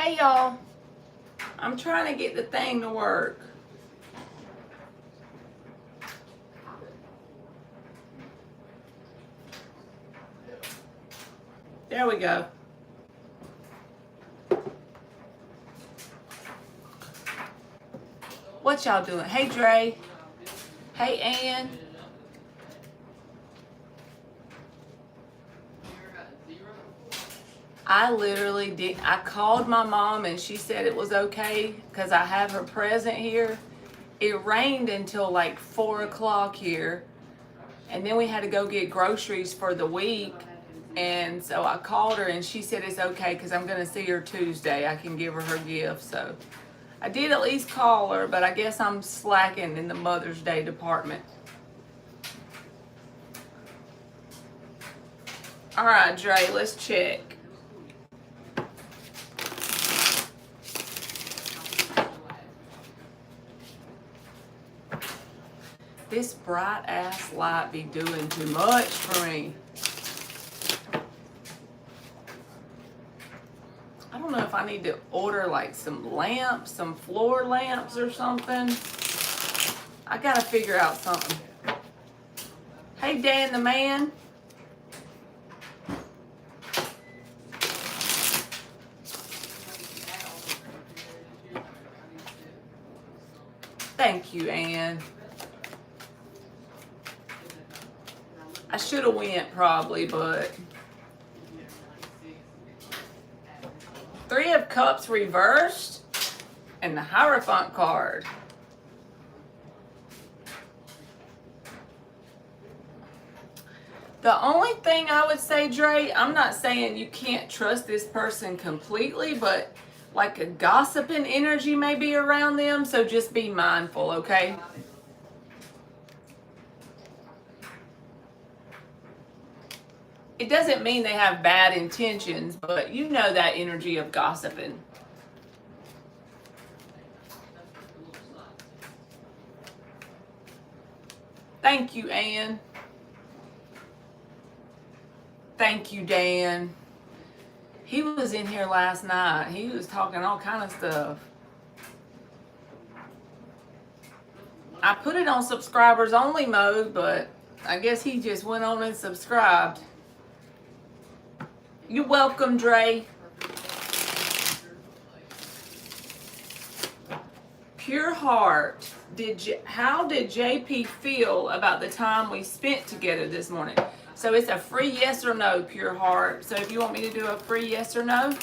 Hey y'all, I'm trying to get the thing to work. There we go. What y'all doing? Hey Dre. Hey Ann. I literally did. I called my mom and she said it was okay because I have her present here. It rained until like 4 o'clock here, and then we had to go get groceries for the week. And so I called her and she said it's okay because I'm going to see her Tuesday. I can give her gift. So I did at least call her, but I guess I'm slacking in the Mother's Day department. All right, Dre, let's check. This bright ass light be doing too much for me. I don't know if I need to order like some lamps, some floor lamps or something. I gotta figure out something. Hey Dan the man. Thank you, Ann. I should have went probably, but Three of Cups reversed and the Hierophant card. The only thing I would say, Dre, I'm not saying you can't trust this person completely, but like a gossiping energy may be around them, so just be mindful, okay? It doesn't mean they have bad intentions, but you know that energy of gossiping. Thank you, Ann. Thank you, Dan. He was in here last night. He was talking all kind of stuff. I put it on subscribers only mode, but I guess he just went on and subscribed. You're welcome, Dre. Pure heart. How did JP feel about the time we spent together this morning? So it's a free yes or no, Pure heart. So if you want me to do a free yes or no,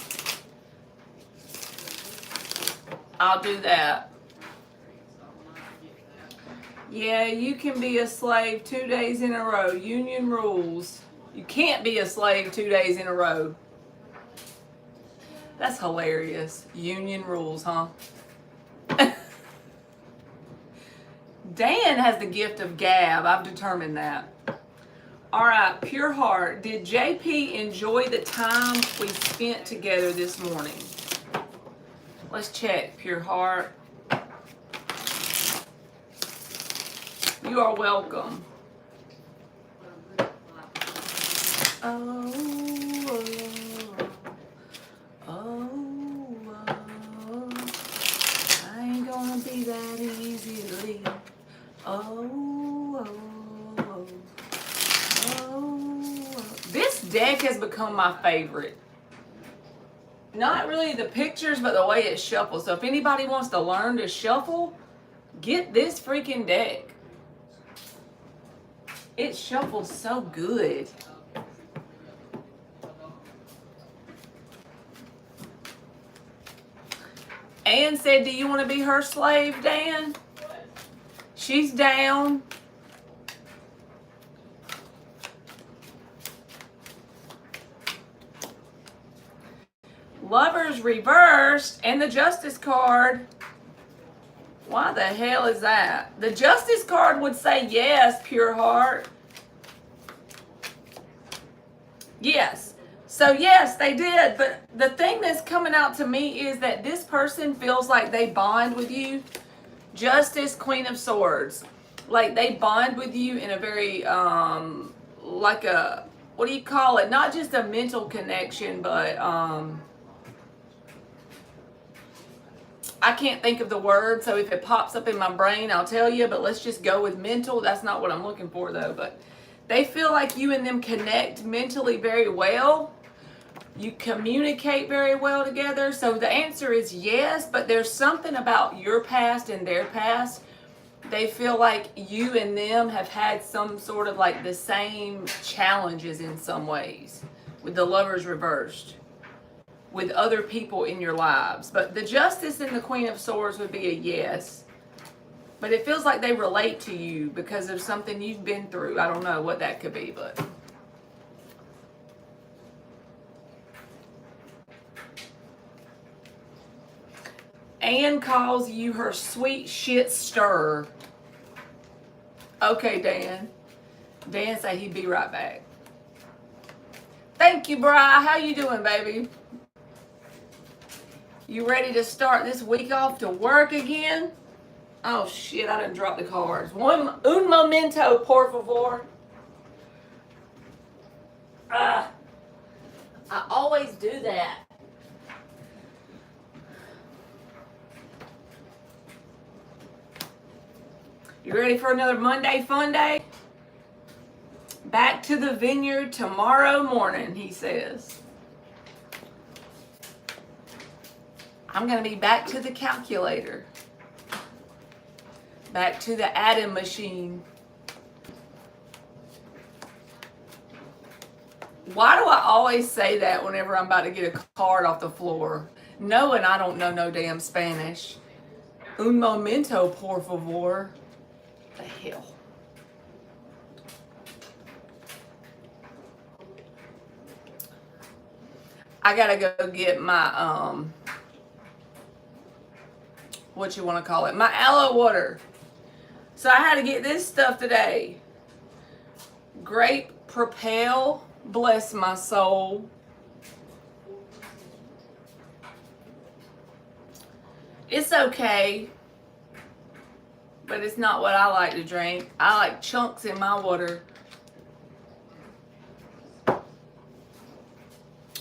I'll do that. Yeah, you can be a slave 2 days in a row. Union rules. You can't be a slave 2 days in a row. That's hilarious. Union rules, huh? Dan has the gift of gab. I've determined that. All right, Pure heart. Did JP enjoy the time we spent together this morning? Let's check, Pure heart. You are welcome. Oh, oh, oh, oh, I ain't gonna be that easily. Oh, oh, oh. This deck has become my favorite. Not really the pictures, but the way it shuffles. So if anybody wants to learn to shuffle, get this freaking deck. It shuffles so good. Ann said, do you want to be her slave, Dan? She's down. Lovers reversed and the Justice card. Why the hell is that? The Justice card would say yes, Pure heart. Yes. So yes, they did. But the thing that's coming out to me is that this person feels like they bond with you. Justice, Queen of Swords. Like they bond with you in a very, like a, what do you call it? Not just a mental connection, but, I can't think of the word, so if it pops up in my brain, I'll tell you, but let's just go with mental. That's not what I'm looking for, though. But they feel like you and them connect mentally very well. You communicate very well together. So the answer is yes, but there's something about your past and their past. They feel like you and them have had some sort of like the same challenges in some ways, with the Lovers reversed, with other people in your lives. But the Justice and the Queen of Swords would be a yes. But it feels like they relate to you because of something you've been through. I don't know what that could be, but... Anne calls you her sweet shit stirrer. Okay, Dan. Dan said he'd be right back. Thank you, Bri. How you doing, baby? You ready to start this week off to work again? Oh, shit, I done dropped the cards. Un momento, por favor. I always do that. You ready for another Monday fun day? Back to the vineyard tomorrow morning, he says. I'm going to be back to the calculator. Back to the adding machine. Why do I always say that whenever I'm about to get a card off the floor? Knowing I don't know no damn Spanish. Un momento, por favor. The hell. I gotta go get my what you want to call it, my aloe water. So I had to get this stuff today. Grape Propel, bless my soul. It's okay, but it's not what I like to drink. I like chunks in my water.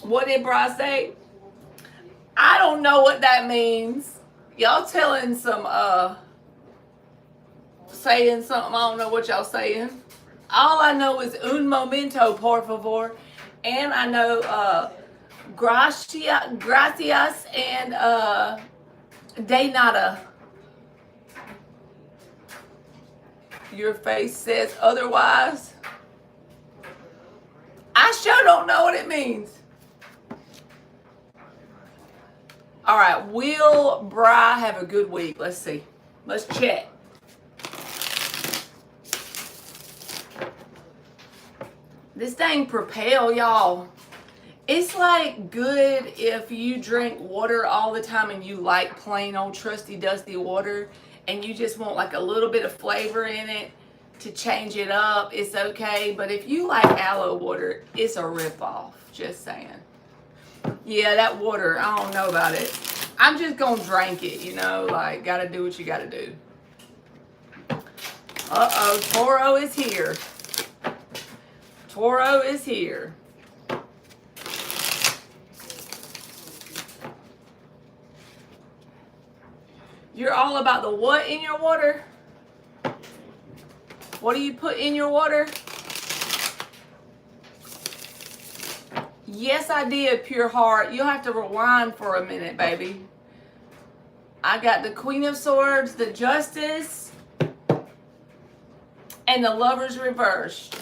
What did Bri say? I don't know what that means. Y'all telling some, saying something. I don't know what y'all saying. All I know is un momento, por favor. And I know, gracias and, de nada. Your face says otherwise. I sure don't know what it means. All right, will Bri have a good week? Let's see. Let's check. This dang Propel, y'all. It's like good if you drink water all the time and you like plain old trusty dusty water and you just want like a little bit of flavor in it to change it up. It's okay. But if you like aloe water, it's a ripoff. Just saying. Yeah, that water, I don't know about it. I'm just gonna drink it, you know, like, gotta do what you gotta do. Uh-oh, Toro is here. Toro is here. You're all about the what in your water? What do you put in your water? Yes, I did, Pure Heart. You'll have to rewind for a minute, baby. I got the Queen of Swords, the Justice, and the Lovers reversed.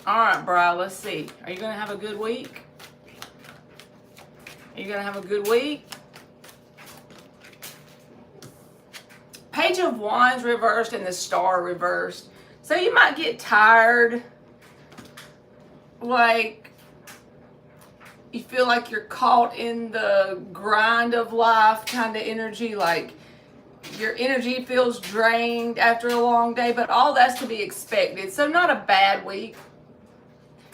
All right, Bri, let's see. Are you going to have a good week? Are you going to have a good week? Page of Wands reversed and the Star reversed. So you might get tired. Like, you feel like you're caught in the grind of life kind of energy. Like, your energy feels drained after a long day. But all that's to be expected. So not a bad week.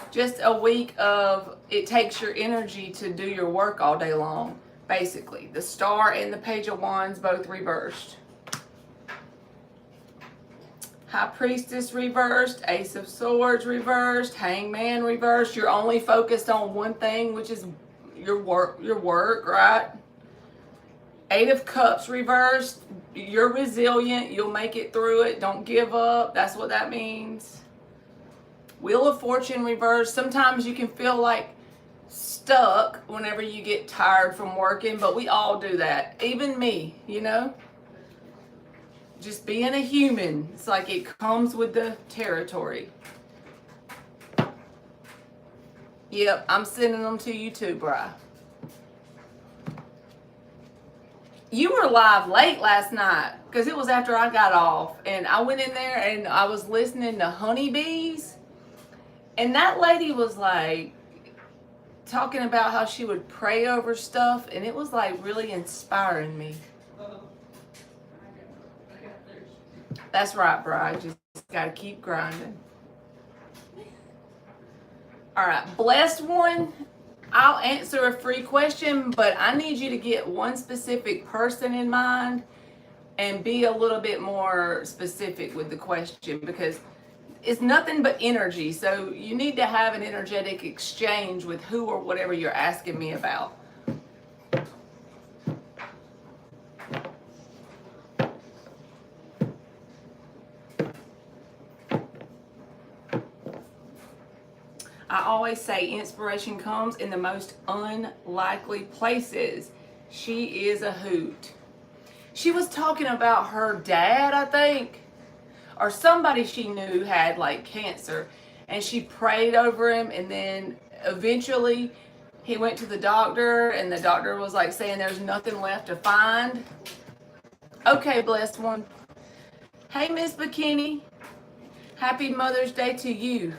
Just a week of it takes your energy to do your work all day long. Basically. The Star and the Page of Wands both reversed. High Priestess reversed, Ace of Swords reversed, Hangman reversed. You're only focused on one thing, which is your work, right? Eight of Cups reversed. You're resilient. You'll make it through it. Don't give up. That's what that means. Wheel of Fortune reversed. Sometimes you can feel like stuck whenever you get tired from working, but we all do that. Even me, you know? Just being a human. It's like it comes with the territory. Yep, I'm sending them to you too, Bri. You were live late last night because it was after I got off, and I went in there and I was listening to Honeybees, and that lady was like talking about how she would pray over stuff, and it was like really inspiring me. That's right, Bri. Just gotta keep grinding. All right, blessed one. I'll answer a free question, but I need you to get one specific person in mind and be a little bit more specific with the question, because it's nothing but energy. So you need to have an energetic exchange with who or whatever you're asking me about. I always say inspiration comes in the most unlikely places. She is a hoot. She was talking about her dad, I think, or somebody she knew had like cancer, and she prayed over him, and then eventually he went to the doctor, and the doctor was like saying there's nothing left to find. Okay, blessed one. Hey, Miss Bikini. Happy Mother's Day to you.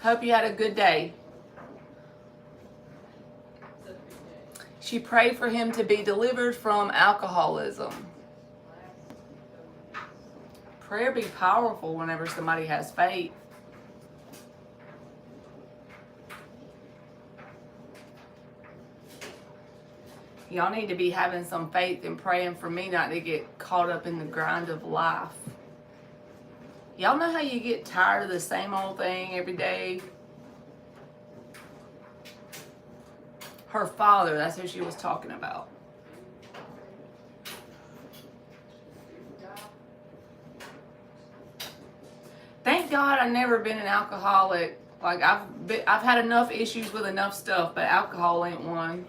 Hope you had a good day. She prayed for him to be delivered from alcoholism. Prayer be powerful whenever somebody has faith. Y'all need to be having some faith and praying for me not to get caught up in the grind of life. Y'all know how you get tired of the same old thing every day? Her father, that's who she was talking about. Thank God I've never been an alcoholic. Like I've had enough issues with enough stuff, but alcohol ain't one.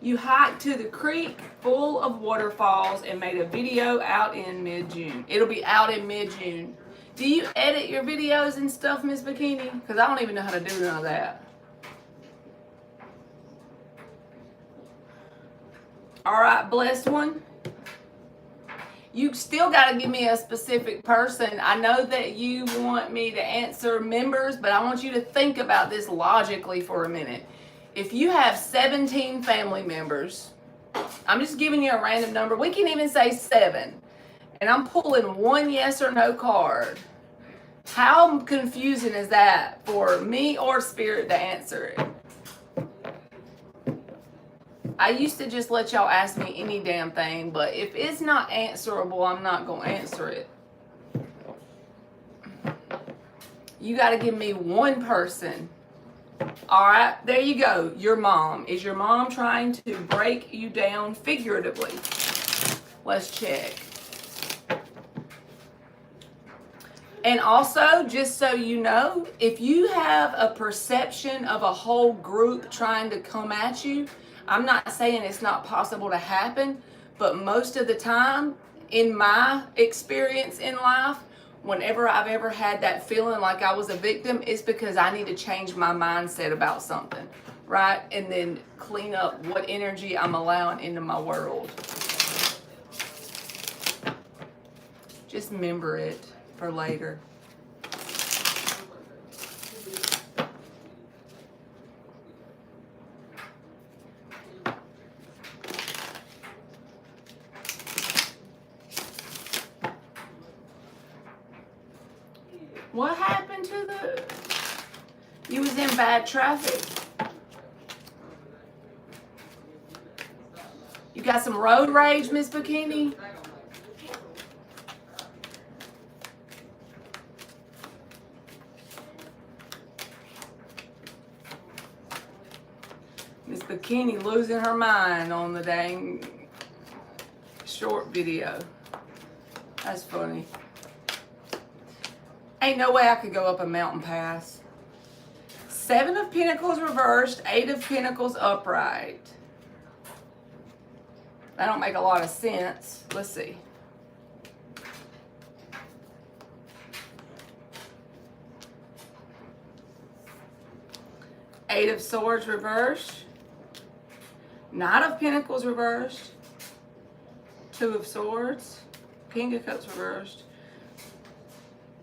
You hiked to the creek full of waterfalls and made a video out in mid-June. It'll be out in mid-June. Do you edit your videos and stuff, Miss Bikini? Because I don't even know how to do none of that. All right, blessed one. You still got to give me a specific person. I know that you want me to answer members, but I want you to think about this logically for a minute. If you have 17 family members, I'm just giving you a random number. We can even say 7. And I'm pulling one yes or no card. How confusing is that for me or Spirit to answer it? I used to just let y'all ask me any damn thing, but if it's not answerable, I'm not going to answer it. You got to give me one person. All right, there you go. Your mom. Is your mom trying to break you down figuratively? Let's check. And also, just so you know, if you have a perception of a whole group trying to come at you, I'm not saying it's not possible to happen, but most of the time, in my experience in life, whenever I've ever had that feeling like I was a victim, it's because I need to change my mindset about something, right? And then clean up what energy I'm allowing into my world. Just remember it for later. What happened to the... You was in bad traffic. got some road rage, Miss Bikini? Miss Bikini losing her mind on the dang short video. That's funny. Ain't no way I could go up a mountain pass. 7 of Pentacles reversed, 8 of Pentacles upright. That don't make a lot of sense. Let's see. Eight of Swords reversed. Knight of Pentacles reversed. 2 of Swords. King of Cups reversed.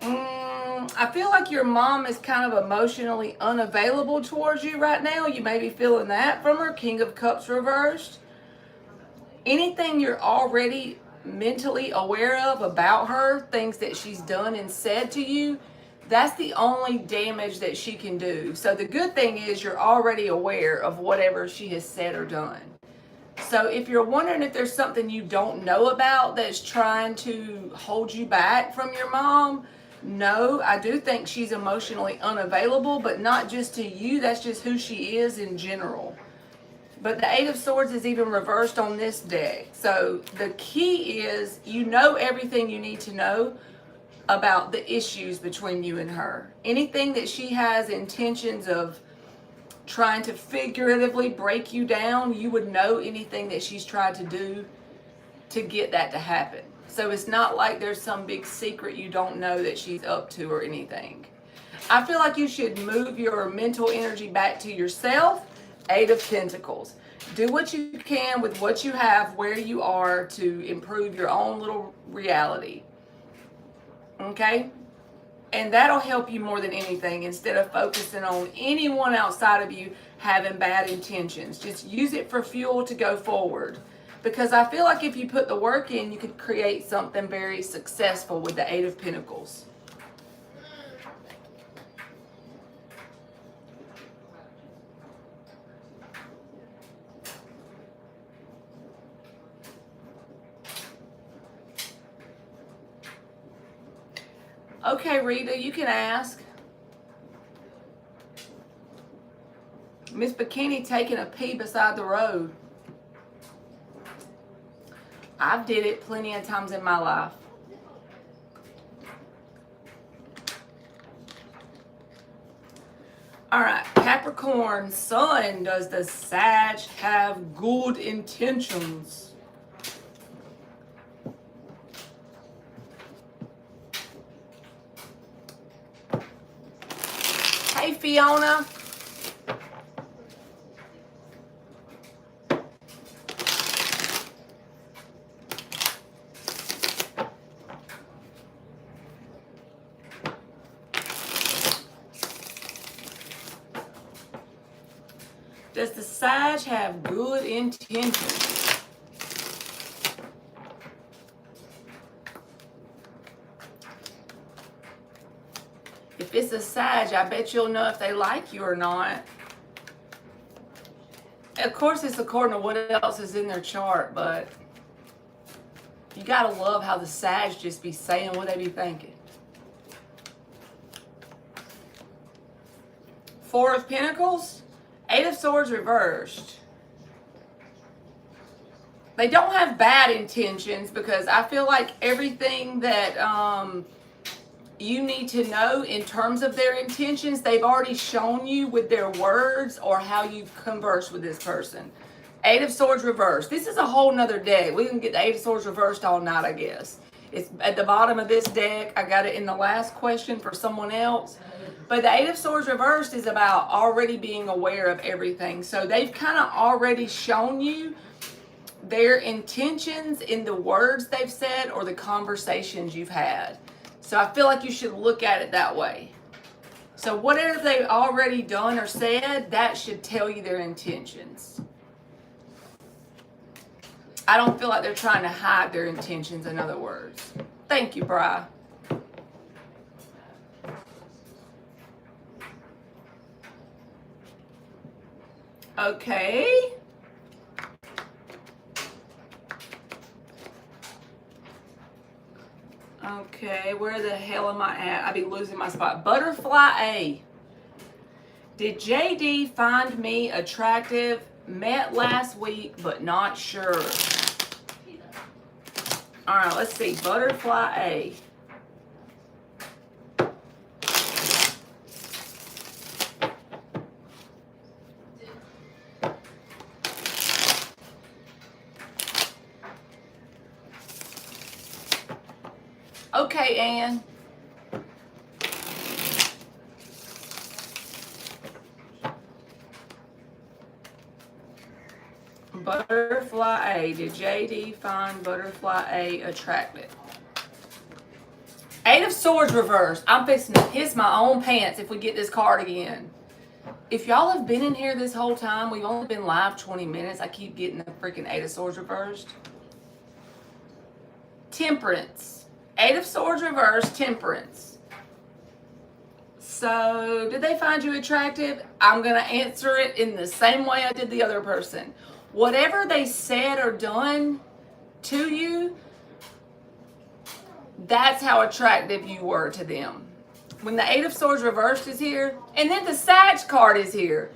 I feel like your mom is kind of emotionally unavailable towards you right now. You may be feeling that from her. King of Cups reversed. Anything you're already mentally aware of about her, things that she's done and said to you, that's the only damage that she can do. So the good thing is you're already aware of whatever she has said or done. So if you're wondering if there's something you don't know about that's trying to hold you back from your mom, no, I do think she's emotionally unavailable, but not just to you. That's just who she is in general. But the 8 of Swords is even reversed on this deck. So the key is you know everything you need to know about the issues between you and her. Anything that she has intentions of trying to figuratively break you down, you would know anything that she's tried to do to get that to happen. So it's not like there's some big secret you don't know that she's up to or anything. I feel like you should move your mental energy back to yourself. 8 of Pentacles. Do what you can with what you have, where you are, to improve your own little reality. Okay? And that'll help you more than anything, instead of focusing on anyone outside of you having bad intentions. Just use it for fuel to go forward. Because I feel like if you put the work in, you could create something very successful with the 8 of Pentacles. Okay, Rita, you can ask. Miss Bikini taking a pee beside the road. I've did it plenty of times in my life. All right, Capricorn Sun, does the Sag have good intentions? Hey, Fiona. Does the Sag have good intentions? If it's a Sag, I bet you'll know if they like you or not. Of course, it's according to what else is in their chart, but you gotta love how the Sag just be saying what they be thinking. 4 of Pentacles. 8 of Swords reversed. They don't have bad intentions, because I feel like everything that you need to know in terms of their intentions, they've already shown you with their words or how you've conversed with this person. 8 of Swords reversed. This is a whole nother deck. We can get the 8 of Swords reversed all night, I guess. It's at the bottom of this deck. I got it in the last question for someone else. But the 8 of Swords reversed is about already being aware of everything. So they've kind of already shown you their intentions in the words they've said or the conversations you've had. So I feel like you should look at it that way. So whatever they've already done or said, that should tell you their intentions. I don't feel like they're trying to hide their intentions, in other words. Thank you, Bri. Okay. Okay, where the hell am I at? I be losing my spot. Butterfly A. Did JD find me attractive? Met last week, but not sure. All right, let's see. Butterfly A. Okay, Ann. Butterfly A. Did JD find Butterfly A attractive? Eight of Swords reversed. I'm fixing to piss my own pants if we get this card again. If y'all have been in here this whole time, we've only been live 20 minutes. I keep getting the freaking Eight of Swords reversed. Temperance. Eight of Swords reversed, Temperance. So, did they find you attractive? I'm going to answer it in the same way I did the other person. Whatever they said or done to you, that's how attractive you were to them. When the Eight of Swords reversed is here, and then the Sag card is here.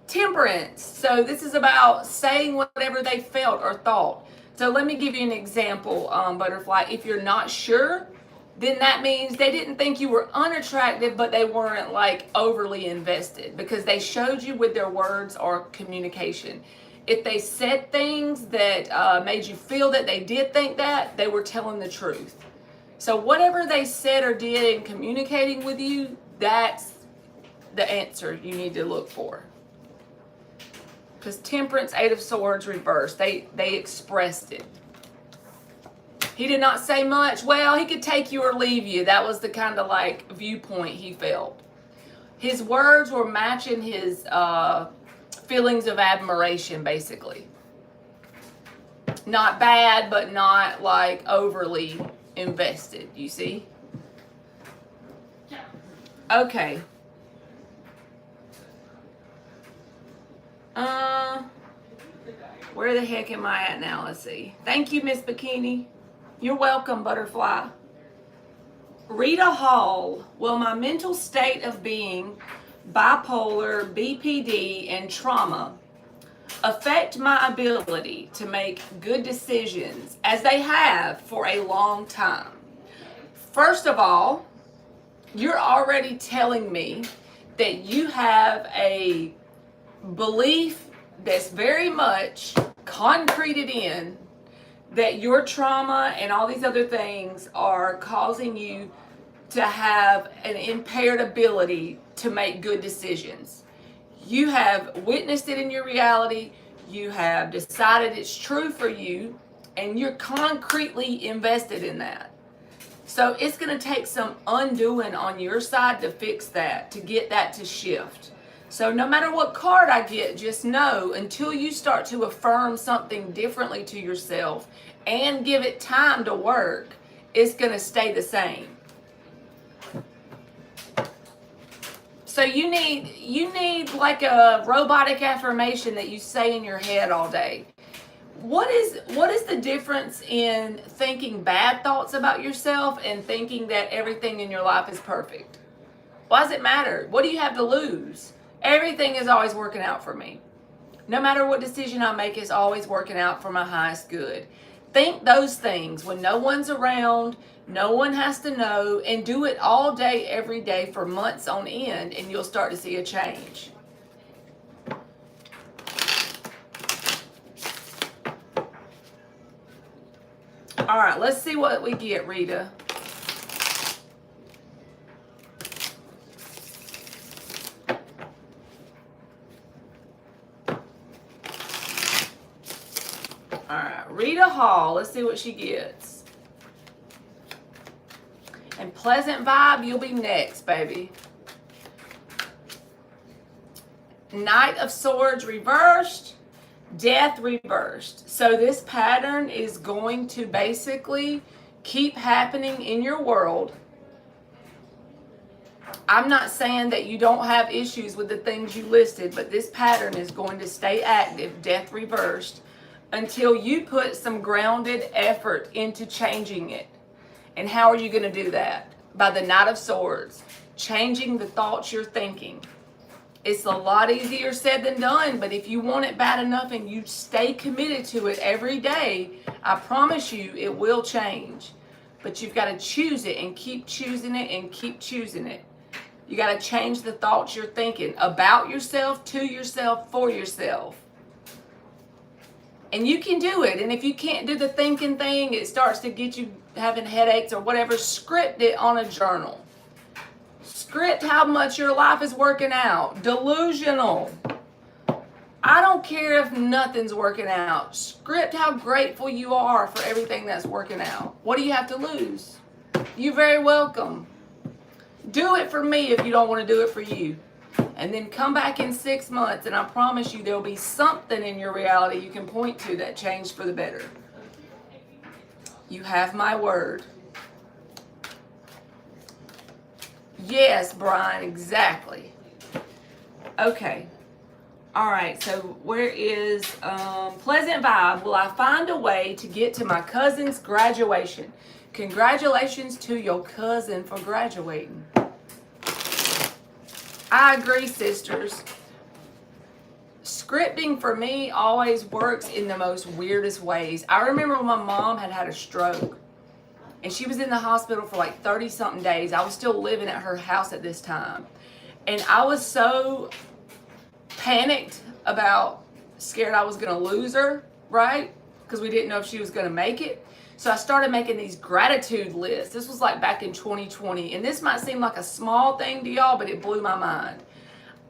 Temperance. So this is about saying whatever they felt or thought. So let me give you an example, Butterfly. If you're not sure, then that means they didn't think you were unattractive, but they weren't like overly invested because they showed you with their words or communication. If they said things that made you feel that they did think that, they were telling the truth. So whatever they said or did in communicating with you, that's the answer you need to look for. Because Temperance, Eight of Swords reversed. They expressed it. He did not say much. Well, he could take you or leave you. That was the kind of like viewpoint he felt. His words were matching his feelings of admiration, basically. Not bad, but not like overly invested, you see? Okay. Where the heck am I at now? Let's see. Thank you, Miss Bikini. You're welcome, Butterfly. Rita Hall. Will my mental state of being bipolar, BPD, and trauma affect my ability to make good decisions as they have for a long time? First of all, you're already telling me that you have a belief that's very much concreted in that your trauma and all these other things are causing you to have an impaired ability to make good decisions. You have witnessed it in your reality, you have decided it's true for you, and you're concretely invested in that. So it's going to take some undoing on your side to fix that, to get that to shift. So no matter what card I get, just know until you start to affirm something differently to yourself and give it time to work, it's going to stay the same. So you need like a robotic affirmation that you say in your head all day. What is the difference in thinking bad thoughts about yourself and thinking that everything in your life is perfect? Why does it matter? What do you have to lose? Everything is always working out for me. No matter what decision I make, it's always working out for my highest good. Think those things when no one's around, no one has to know, and do it all day, every day for months on end, and you'll start to see a change. All right, let's see what we get, Rita. All right, Rita Hall, let's see what she gets. And Pleasant Vibe, you'll be next, baby. Knight of Swords reversed, Death reversed. So this pattern is going to basically keep happening in your world. I'm not saying that you don't have issues with the things you listed, but this pattern is going to stay active, Death reversed, until you put some grounded effort into changing it. And how are you going to do that? By the Knight of Swords, changing the thoughts you're thinking. It's a lot easier said than done, but if you want it bad enough and you stay committed to it every day, I promise you it will change. But you've got to choose it and keep choosing it and keep choosing it. You got to change the thoughts you're thinking about yourself, to yourself, for yourself. And you can do it. And if you can't do the thinking thing, it starts to get you having headaches or whatever, script it on a journal. Script how much your life is working out. Delusional. I don't care if nothing's working out. Script how grateful you are for everything that's working out. What do you have to lose? You're very welcome. Do it for me if you don't want to do it for you. And then come back in 6 months and I promise you there'll be something in your reality you can point to that changed for the better. You have my word. Yes, Brian, exactly. Okay. All right, so where is Pleasant Vibe? Will I find a way to get to my cousin's graduation? Congratulations to your cousin for graduating. I agree, sisters. Scripting for me always works in the most weirdest ways. I remember when my mom had a stroke and she was in the hospital for like 30 something days. I was still living at her house at this time. And I was so panicked about, scared I was going to lose her, right? Because we didn't know if she was going to make it. So I started making these gratitude lists. This was like back in 2020. And this might seem like a small thing to y'all, but it blew my mind.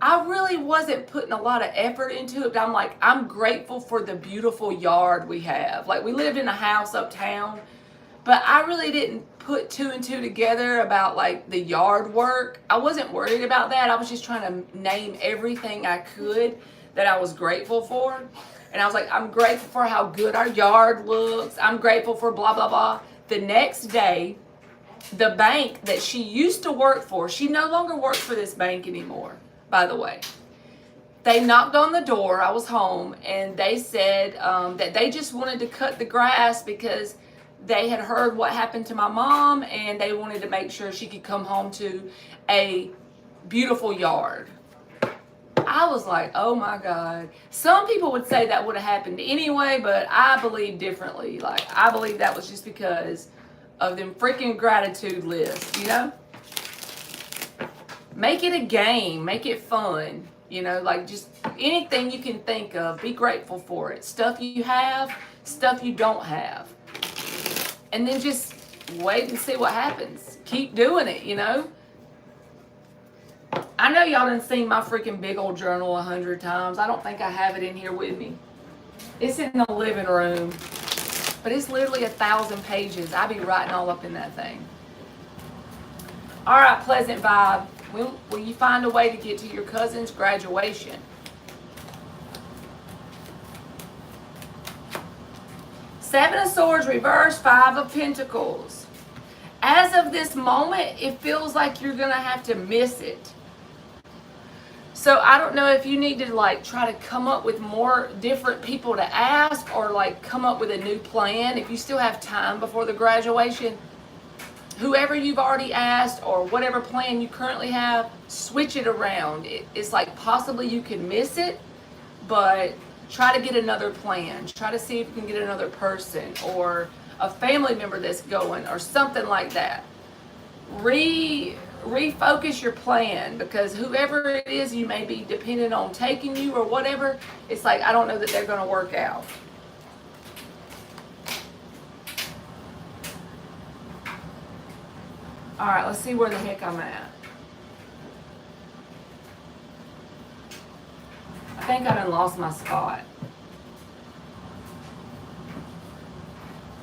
I really wasn't putting a lot of effort into it, but I'm like, I'm grateful for the beautiful yard we have. Like, we lived in a house uptown, but I really didn't put 2 and 2 together about like the yard work. I wasn't worried about that. I was just trying to name everything I could that I was grateful for. And I was like, I'm grateful for how good our yard looks. I'm grateful for blah, blah, blah. The next day, the bank that she used to work for, she no longer works for this bank anymore, by the way. They knocked on the door. I was home, and they said that they just wanted to cut the grass because they had heard what happened to my mom, and they wanted to make sure she could come home to a beautiful yard. I was like, oh my God. Some people would say that would have happened anyway, but I believe differently. Like, I believe that was just because of them freaking gratitude lists, you know? Make it a game. Make it fun. You know, like just anything you can think of, be grateful for it. Stuff you have, stuff you don't have. And then just wait and see what happens. Keep doing it, you know? I know y'all done seen my freaking big old journal 100 times. I don't think I have it in here with me. It's in the living room. But it's literally 1,000 pages. I be writing all up in that thing. All right, Pleasant Vibe. Will you find a way to get to your cousin's graduation? Seven of Swords reversed, Five of Pentacles. As of this moment, it feels like you're going to have to miss it. So I don't know if you need to like try to come up with more different people to ask or like come up with a new plan. If you still have time before the graduation, whoever you've already asked or whatever plan you currently have, switch it around. It's like possibly you can miss it, but try to get another plan. Try to see if you can get another person or a family member that's going or something like that. Refocus your plan, because whoever it is you may be dependent on taking you or whatever, it's like I don't know that they're going to work out. All right, let's see where the heck I'm at. I think I done lost my spot.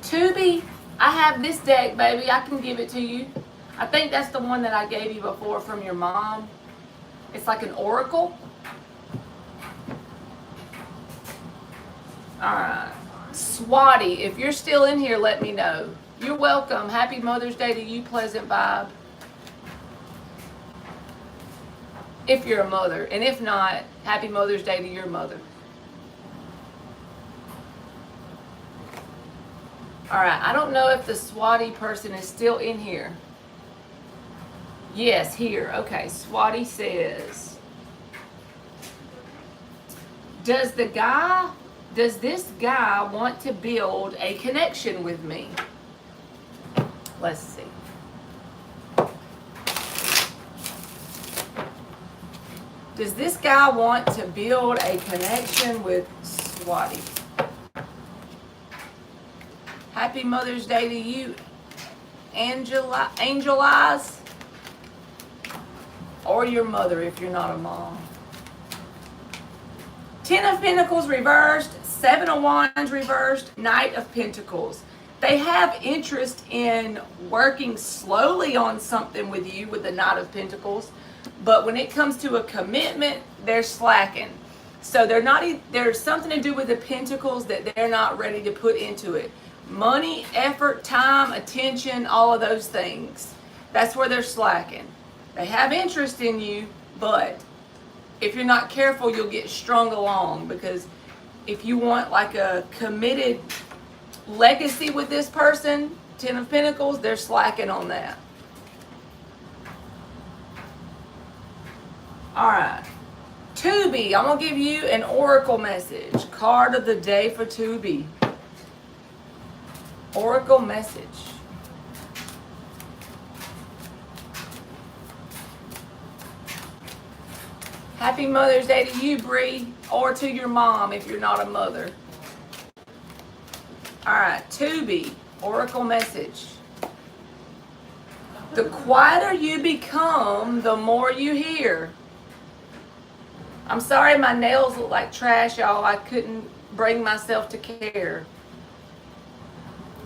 Tubi, I have this deck, baby. I can give it to you. I think that's the one that I gave you before from your mom. It's like an oracle. All right. Swati, if you're still in here, let me know. You're welcome. Happy Mother's Day to you, Pleasant Vibe. If you're a mother. And if not, happy Mother's Day to your mother. All right, I don't know if the Swati person is still in here. Yes, here. Okay, Swati says, does this guy want to build a connection with me? Let's see. Does this guy want to build a connection with Swati? Happy Mother's Day to you, Angel Eyes, or your mother if you're not a mom. 10 of Pentacles reversed, 7 of Wands reversed, Knight of Pentacles. They have interest in working slowly on something with you with the Knight of Pentacles, but when it comes to a commitment, they're slacking. So there's something to do with the Pentacles that they're not ready to put into it. Money, effort, time, attention, all of those things. That's where they're slacking. They have interest in you, but if you're not careful, you'll get strung along, because if you want like a committed legacy with this person, 10 of Pentacles, they're slacking on that. All right. Tubi, I'm going to give you an oracle message. Card of the day for Tubi. Oracle message. Happy Mother's Day to you, Bree, or to your mom if you're not a mother. All right, Tubi, oracle message. The quieter you become, the more you hear. I'm sorry my nails look like trash, y'all. I couldn't bring myself to care.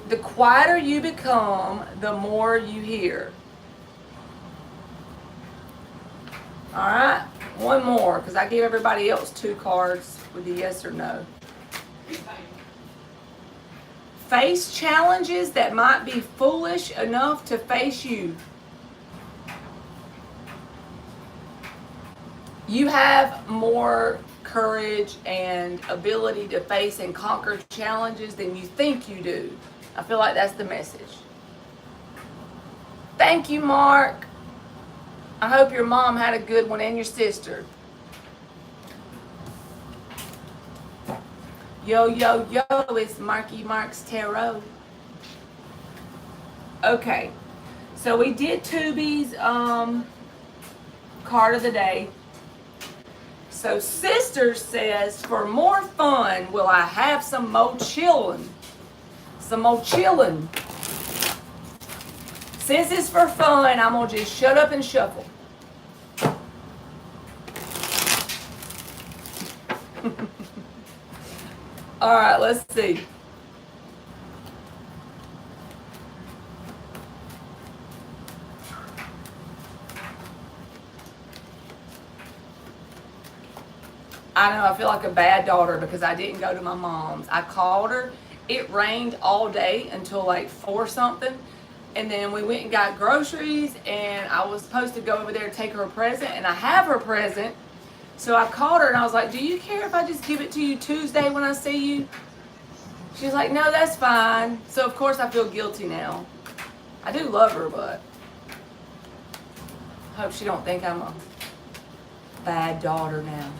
The quieter you become, the more you hear. All right, one more, because I gave everybody else 2 cards with the yes or no. Face challenges that might be foolish enough to face you. You have more courage and ability to face and conquer challenges than you think you do. I feel like that's the message. Thank you, Mark. I hope your mom had a good one and your sister. Yo, yo, yo, it's Marky Mark's Tarot. Okay, so we did Tubi's card of the day. So Sisters says, for more fun, will I have some more chillin'? Some more chillin'. Since it's for fun, I'm going to just shut up and shuffle. All right, let's see. I know, I feel like a bad daughter because I didn't go to my mom's. I called her. It rained all day until like 4 something. And then we went and got groceries, and I was supposed to go over there and take her a present, and I have her present. So I called her and I was like, do you care if I just give it to you Tuesday when I see you? She's like, no, that's fine. So of course I feel guilty now. I do love her, but I hope she don't think I'm a bad daughter now.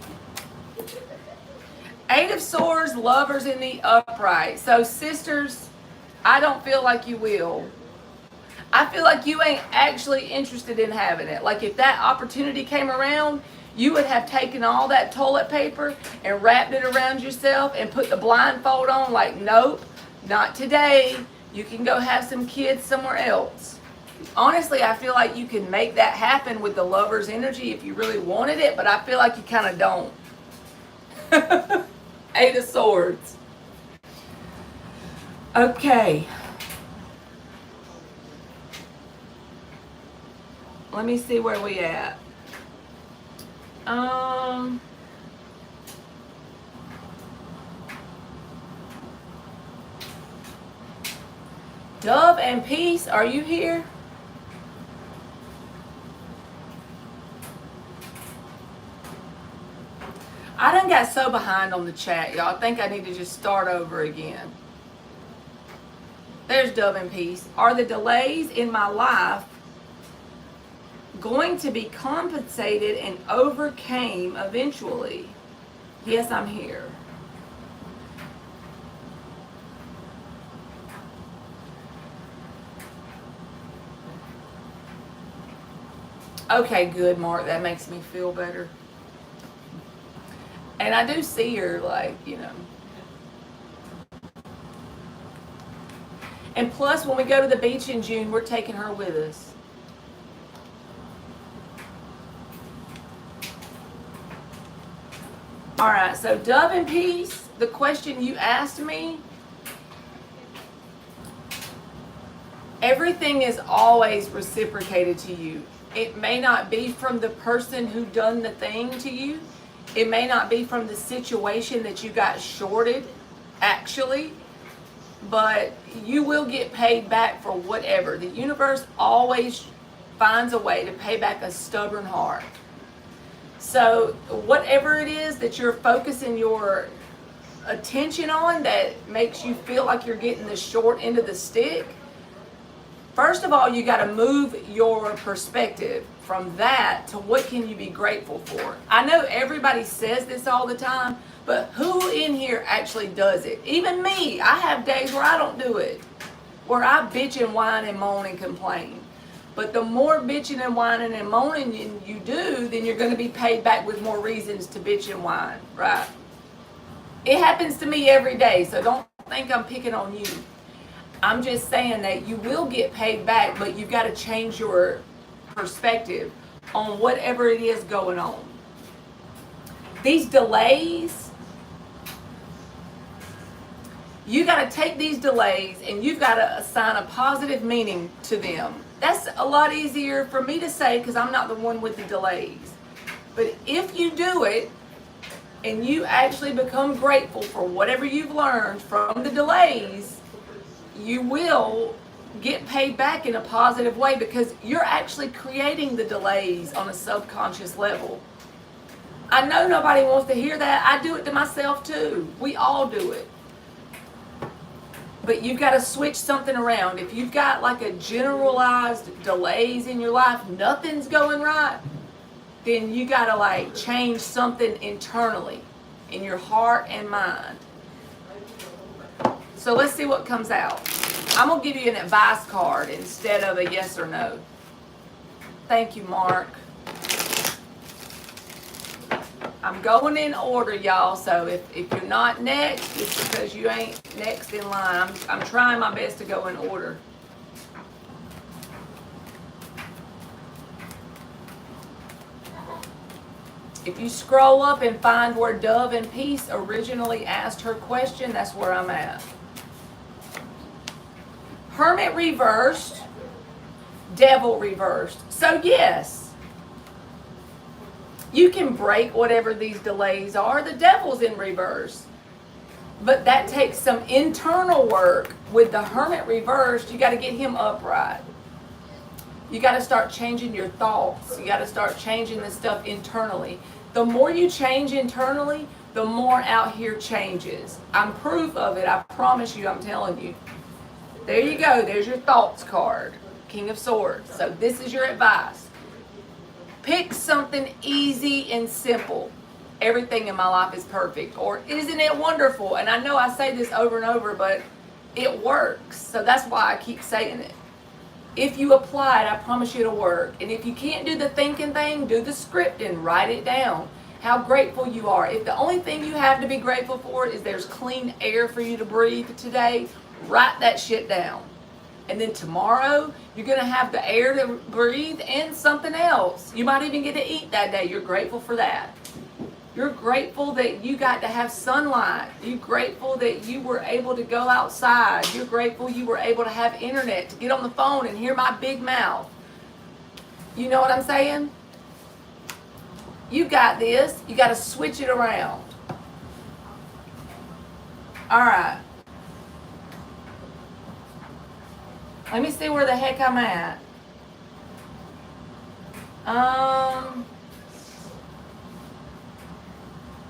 8 of Swords, Lovers in the upright. So Sisters, I don't feel like you will. I feel like you ain't actually interested in having it. Like if that opportunity came around, you would have taken all that toilet paper and wrapped it around yourself and put the blindfold on like, nope, not today. You can go have some kids somewhere else. Honestly, I feel like you can make that happen with the Lover's energy if you really wanted it, but I feel like you kind of don't. 8 of Swords. Okay. Let me see where we at. Dove and Peace, are you here? I done got so behind on the chat, y'all. I think I need to just start over again. There's Dove and Peace. Are the delays in my life going to be compensated and overcame eventually? Yes, I'm here. Okay, good, Mark. That makes me feel better. And I do see her, like, you know. And plus, when we go to the beach in June, we're taking her with us. All right, so Dove and Peace, the question you asked me, everything is always reciprocated to you. It may not be from the person who done the thing to you. It may not be from the situation that you got shorted, actually, but you will get paid back for whatever. The universe always finds a way to pay back a stubborn heart. So whatever it is that you're focusing your attention on that makes you feel like you're getting the short end of the stick, first of all, you got to move your perspective from that to what can you be grateful for. I know everybody says this all the time, but who in here actually does it? Even me, I have days where I don't do it, where I bitch and whine and moan and complain. But the more bitching and whining and moaning you do, then you're going to be paid back with more reasons to bitch and whine, right? It happens to me every day, so don't think I'm picking on you. I'm just saying that you will get paid back, but you've got to change your perspective on whatever it is going on. These delays, you got to take these delays and you've got to assign a positive meaning to them. That's a lot easier for me to say because I'm not the one with the delays. But if you do it and you actually become grateful for whatever you've learned from the delays, you will get paid back in a positive way because you're actually creating the delays on a subconscious level. I know nobody wants to hear that. I do it to myself too. We all do it. But you've got to switch something around. If you've got like a generalized delays in your life, nothing's going right, then you got to like change something internally in your heart and mind. So let's see what comes out. I'm going to give you an advice card instead of a yes or no. Thank you, Mark. I'm going in order, y'all, so if you're not next, it's because you ain't next in line. I'm trying my best to go in order. If you scroll up and find where Dove and Peace originally asked her question, that's where I'm at. Hermit reversed, Devil reversed. So yes, you can break whatever these delays are. The Devil's in reverse. But that takes some internal work. With the Hermit reversed, you got to get him upright. You got to start changing your thoughts. You got to start changing this stuff internally. The more you change internally, the more out here changes. I'm proof of it. I promise you, I'm telling you. There you go. There's your thoughts card. King of Swords. So this is your advice. Pick something easy and simple. Everything in my life is perfect. Or isn't it wonderful? And I know I say this over and over, but it works. So that's why I keep saying it. If you apply it, I promise you it'll work. And if you can't do the thinking thing, do the scripting. Write it down. How grateful you are. If the only thing you have to be grateful for is there's clean air for you to breathe today, write that shit down. And then tomorrow, you're going to have the air to breathe and something else. You might even get to eat that day. You're grateful for that. You're grateful that you got to have sunlight. You're grateful that you were able to go outside. You're grateful you were able to have internet, to get on the phone and hear my big mouth. You know what I'm saying? You got this. You got to switch it around. All right. Let me see where the heck I'm at.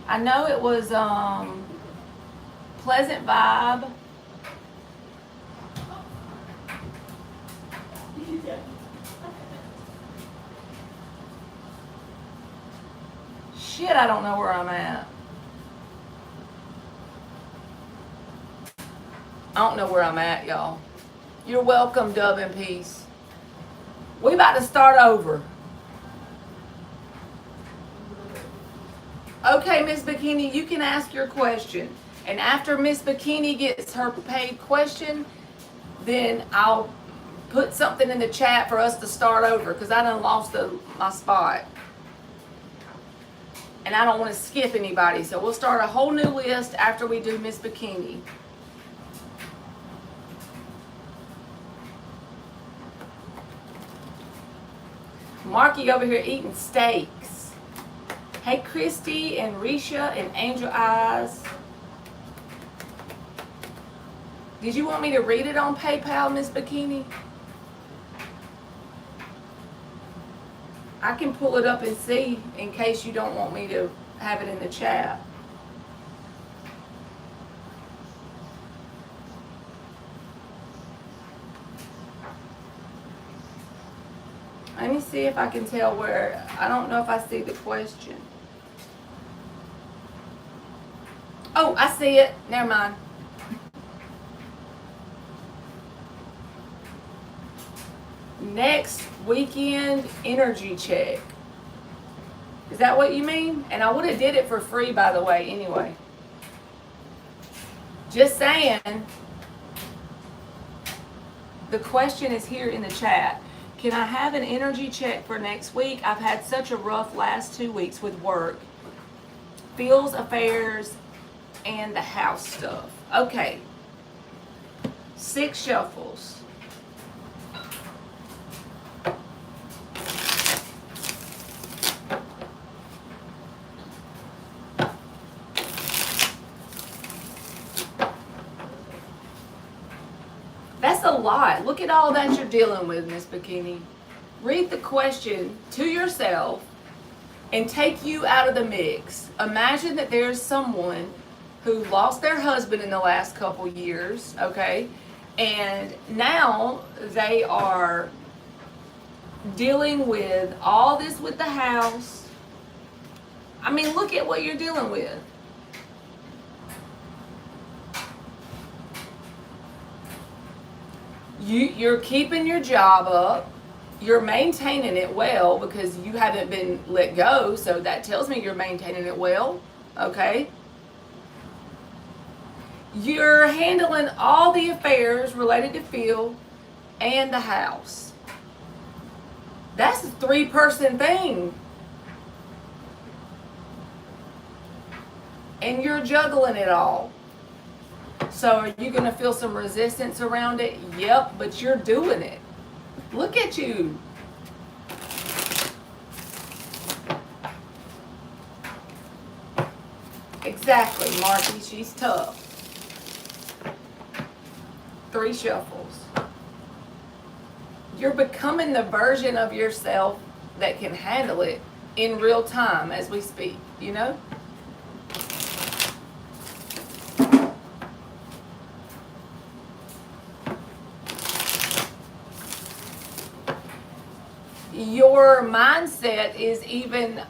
I know it was pleasant vibe. Shit, I don't know where I'm at. I don't know where I'm at, y'all. You're welcome, Dove and Peace. We about to start over. Okay, Miss Bikini, you can ask your question. And after Miss Bikini gets her paid question, then I'll put something in the chat for us to start over because I done lost my spot. And I don't want to skip anybody. So we'll start a whole new list after we do Miss Bikini. Marky over here eating steaks. Hey, Christy and Risha and Angel Eyes. Did you want me to read it on PayPal, Miss Bikini? I can pull it up and see in case you don't want me to have it in the chat. Let me see if I can tell where. I don't know if I see the question. Oh, I see it. Never mind. Next weekend energy check. Is that what you mean? And I would have did it for free, by the way, anyway. Just saying. The question is here in the chat. Can I have an energy check for next week? I've had such a rough last 2 weeks with work, bills, affairs, and the house stuff. Okay. 6 shuffles. That's a lot. Look at all that you're dealing with, Miss Bikini. Read the question to yourself and take you out of the mix. Imagine that there's someone who lost their husband in the last couple years, okay? And now they are dealing with all this with the house. I mean, look at what you're dealing with. You're keeping your job up. You're maintaining it well because you haven't been let go. So that tells me you're maintaining it well. Okay. You're handling all the affairs related to Phil and the house. That's a 3-person thing. And you're juggling it all. So are you going to feel some resistance around it? Yep, but you're doing it. Look at you. Exactly, Marky. She's tough. 3 shuffles. You're becoming the version of yourself that can handle it in real time as we speak, you know? Your mindset is even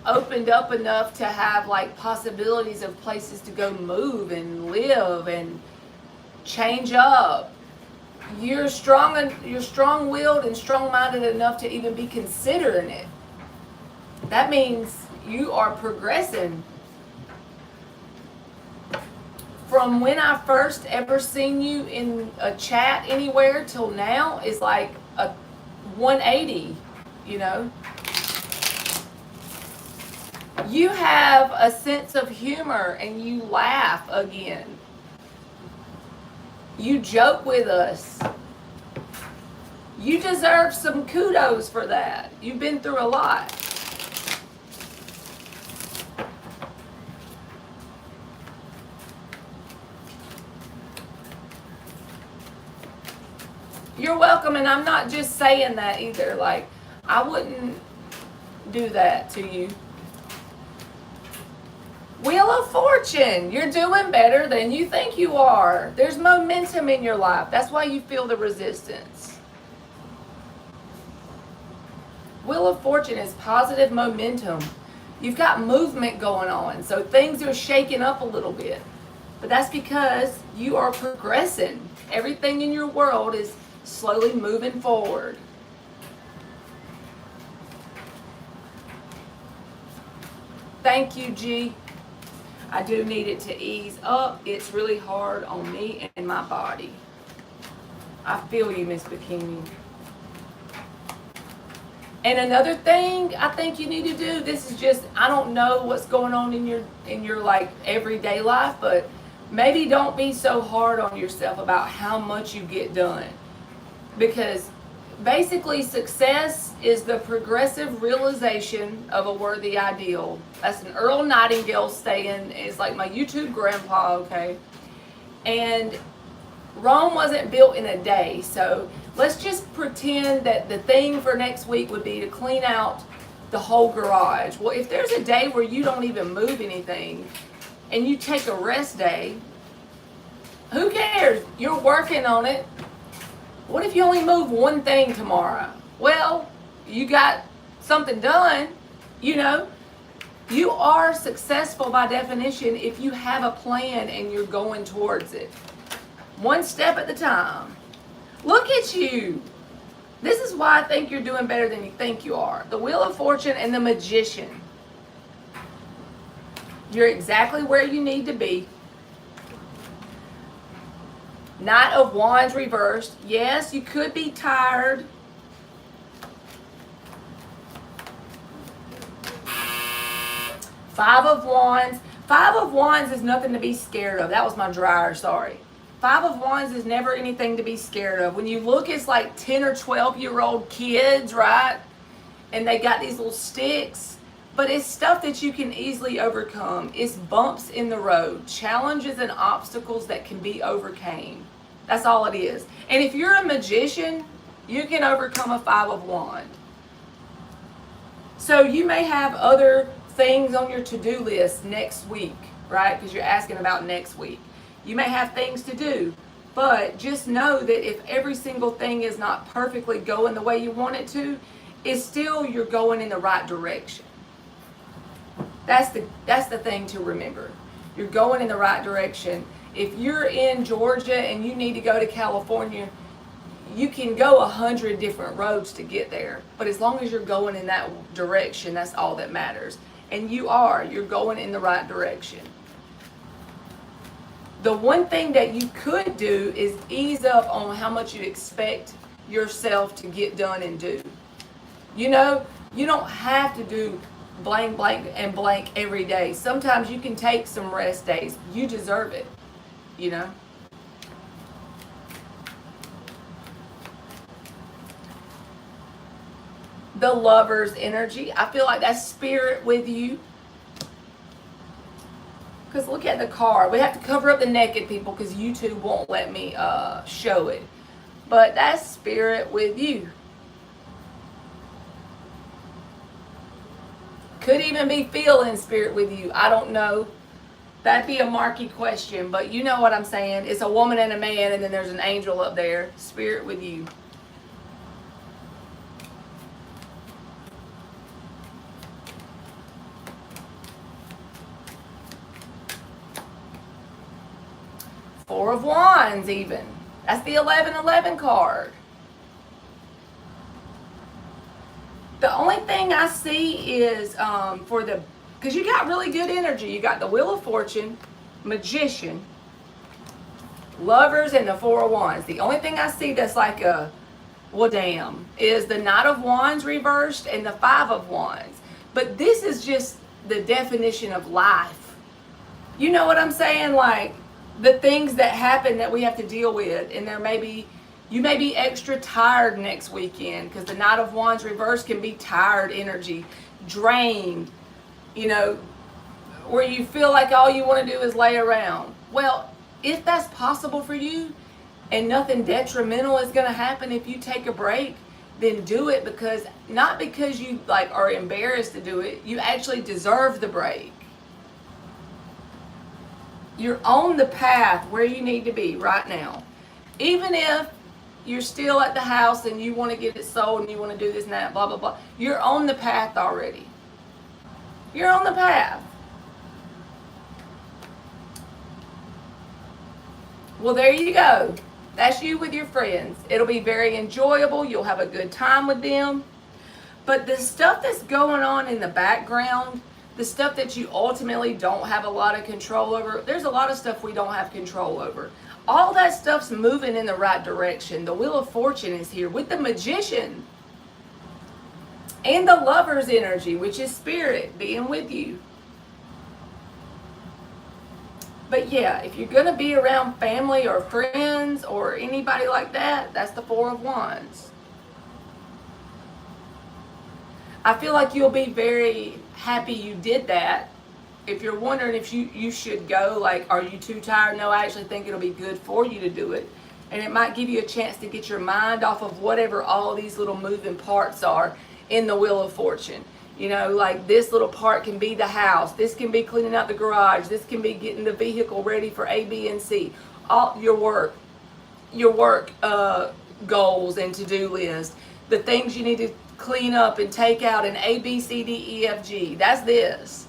opened up enough to have like possibilities of places to go move and live and change up. You're strong-willed and strong-minded enough to even be considering it. That means you are progressing. From when I first ever seen you in a chat anywhere till now is like a 180. You know, you have a sense of humor and you laugh again. You joke with us. You deserve some kudos for that. You've been through a lot. You're welcome, and I'm not just saying that either. Like, I wouldn't do that to you. Wheel of Fortune. You're doing better than you think you are. There's momentum in your life. That's why you feel the resistance. Wheel of Fortune is positive momentum. You've got movement going on, so things are shaking up a little bit. But that's because you are progressing. Everything in your world is slowly moving forward. Thank you, G. I do need it to ease up. It's really hard on me and my body. I feel you, Miss Bikini. And another thing I think you need to do, this is just, I don't know what's going on in your like everyday life, but maybe don't be so hard on yourself about how much you get done. Because basically success is the progressive realization of a worthy ideal. That's an Earl Nightingale saying. It's like my YouTube grandpa, okay? And Rome wasn't built in a day, so let's just pretend that the thing for next week would be to clean out the whole garage. Well, if there's a day where you don't even move anything and you take a rest day, who cares? You're working on it. What if you only move one thing tomorrow? Well, you got something done, you know. You are successful by definition if you have a plan and you're going towards it. One step at a time. Look at you. This is why I think you're doing better than you think you are. The Wheel of Fortune and the Magician. You're exactly where you need to be. Knight of Wands reversed. Yes, you could be tired. Five of Wands. Five of Wands is nothing to be scared of. That was my dryer, sorry. Five of Wands is never anything to be scared of. When you look, it's like 10 or 12-year-old kids, right? And they got these little sticks. But it's stuff that you can easily overcome. It's bumps in the road. Challenges and obstacles that can be overcame. That's all it is. And if you're a magician, you can overcome a Five of Wands. So you may have other things on your to-do list next week, right? Because you're asking about next week. You may have things to do, but just know that if every single thing is not perfectly going the way you want it to, it's still you're going in the right direction. That's the thing to remember. You're going in the right direction. If you're in Georgia and you need to go to California, you can go 100 different roads to get there. But as long as you're going in that direction, that's all that matters. And you're going in the right direction. The one thing that you could do is ease up on how much you expect yourself to get done and do. You know, you don't have to do blank, blank, and blank every day. Sometimes you can take some rest days. You deserve it, you know. The Lover's energy. I feel like that's spirit with you. Because look at the card. We have to cover up the naked, people, because YouTube won't let me show it. But that's spirit with you. Could even be feeling spirit with you. I don't know. That'd be a marky question, but you know what I'm saying. It's a woman and a man, and then there's an angel up there. Spirit with you. Four of Wands even. That's the 1111 card. The only thing I see is because you got really good energy. You got the Wheel of Fortune, Magician, Lovers, and the Four of Wands. The only thing I see that's like well, damn, is the Knight of Wands reversed and the Five of Wands. But this is just the definition of life. You know what I'm saying? Like, the things that happen that we have to deal with, and you may be extra tired next weekend because the Knight of Wands reverse can be tired energy, drained, you know, where you feel like all you want to do is lay around. Well, if that's possible for you and nothing detrimental is going to happen if you take a break, then do it, because not because you like are embarrassed to do it, you actually deserve the break. You're on the path where you need to be right now. Even if you're still at the house and you want to get it sold and you want to do this and that, blah, blah, blah. You're on the path already. You're on the path. Well, there you go. That's you with your friends. It'll be very enjoyable. You'll have a good time with them. But the stuff that's going on in the background, the stuff that you ultimately don't have a lot of control over, there's a lot of stuff we don't have control over. All that stuff's moving in the right direction. The Wheel of Fortune is here with the Magician and the Lover's energy, which is Spirit being with you. But yeah, if you're going to be around family or friends or anybody like that, that's the Four of Wands. I feel like you'll be very happy you did that. If you're wondering if you should go, like, are you too tired? No, I actually think it'll be good for you to do it. And it might give you a chance to get your mind off of whatever all these little moving parts are in the Wheel of Fortune. You know, like this little part can be the house. This can be cleaning out the garage. This can be getting the vehicle ready for A, B, and C. All your work goals and to-do list. The things you need to clean up and take out in A, B, C, D, E, F, G. That's this.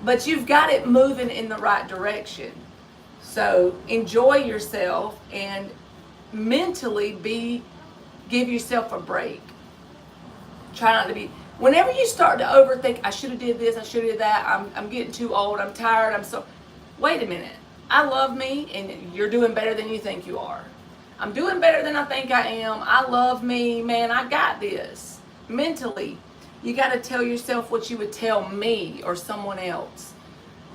But you've got it moving in the right direction. So enjoy yourself and mentally give yourself a break. Try not to be, whenever you start to overthink, I should have did this, I should have did that, I'm getting too old, I'm tired, wait a minute. I love me and you're doing better than you think you are. I'm doing better than I think I am. I love me, man, I got this. Mentally, you got to tell yourself what you would tell me or someone else.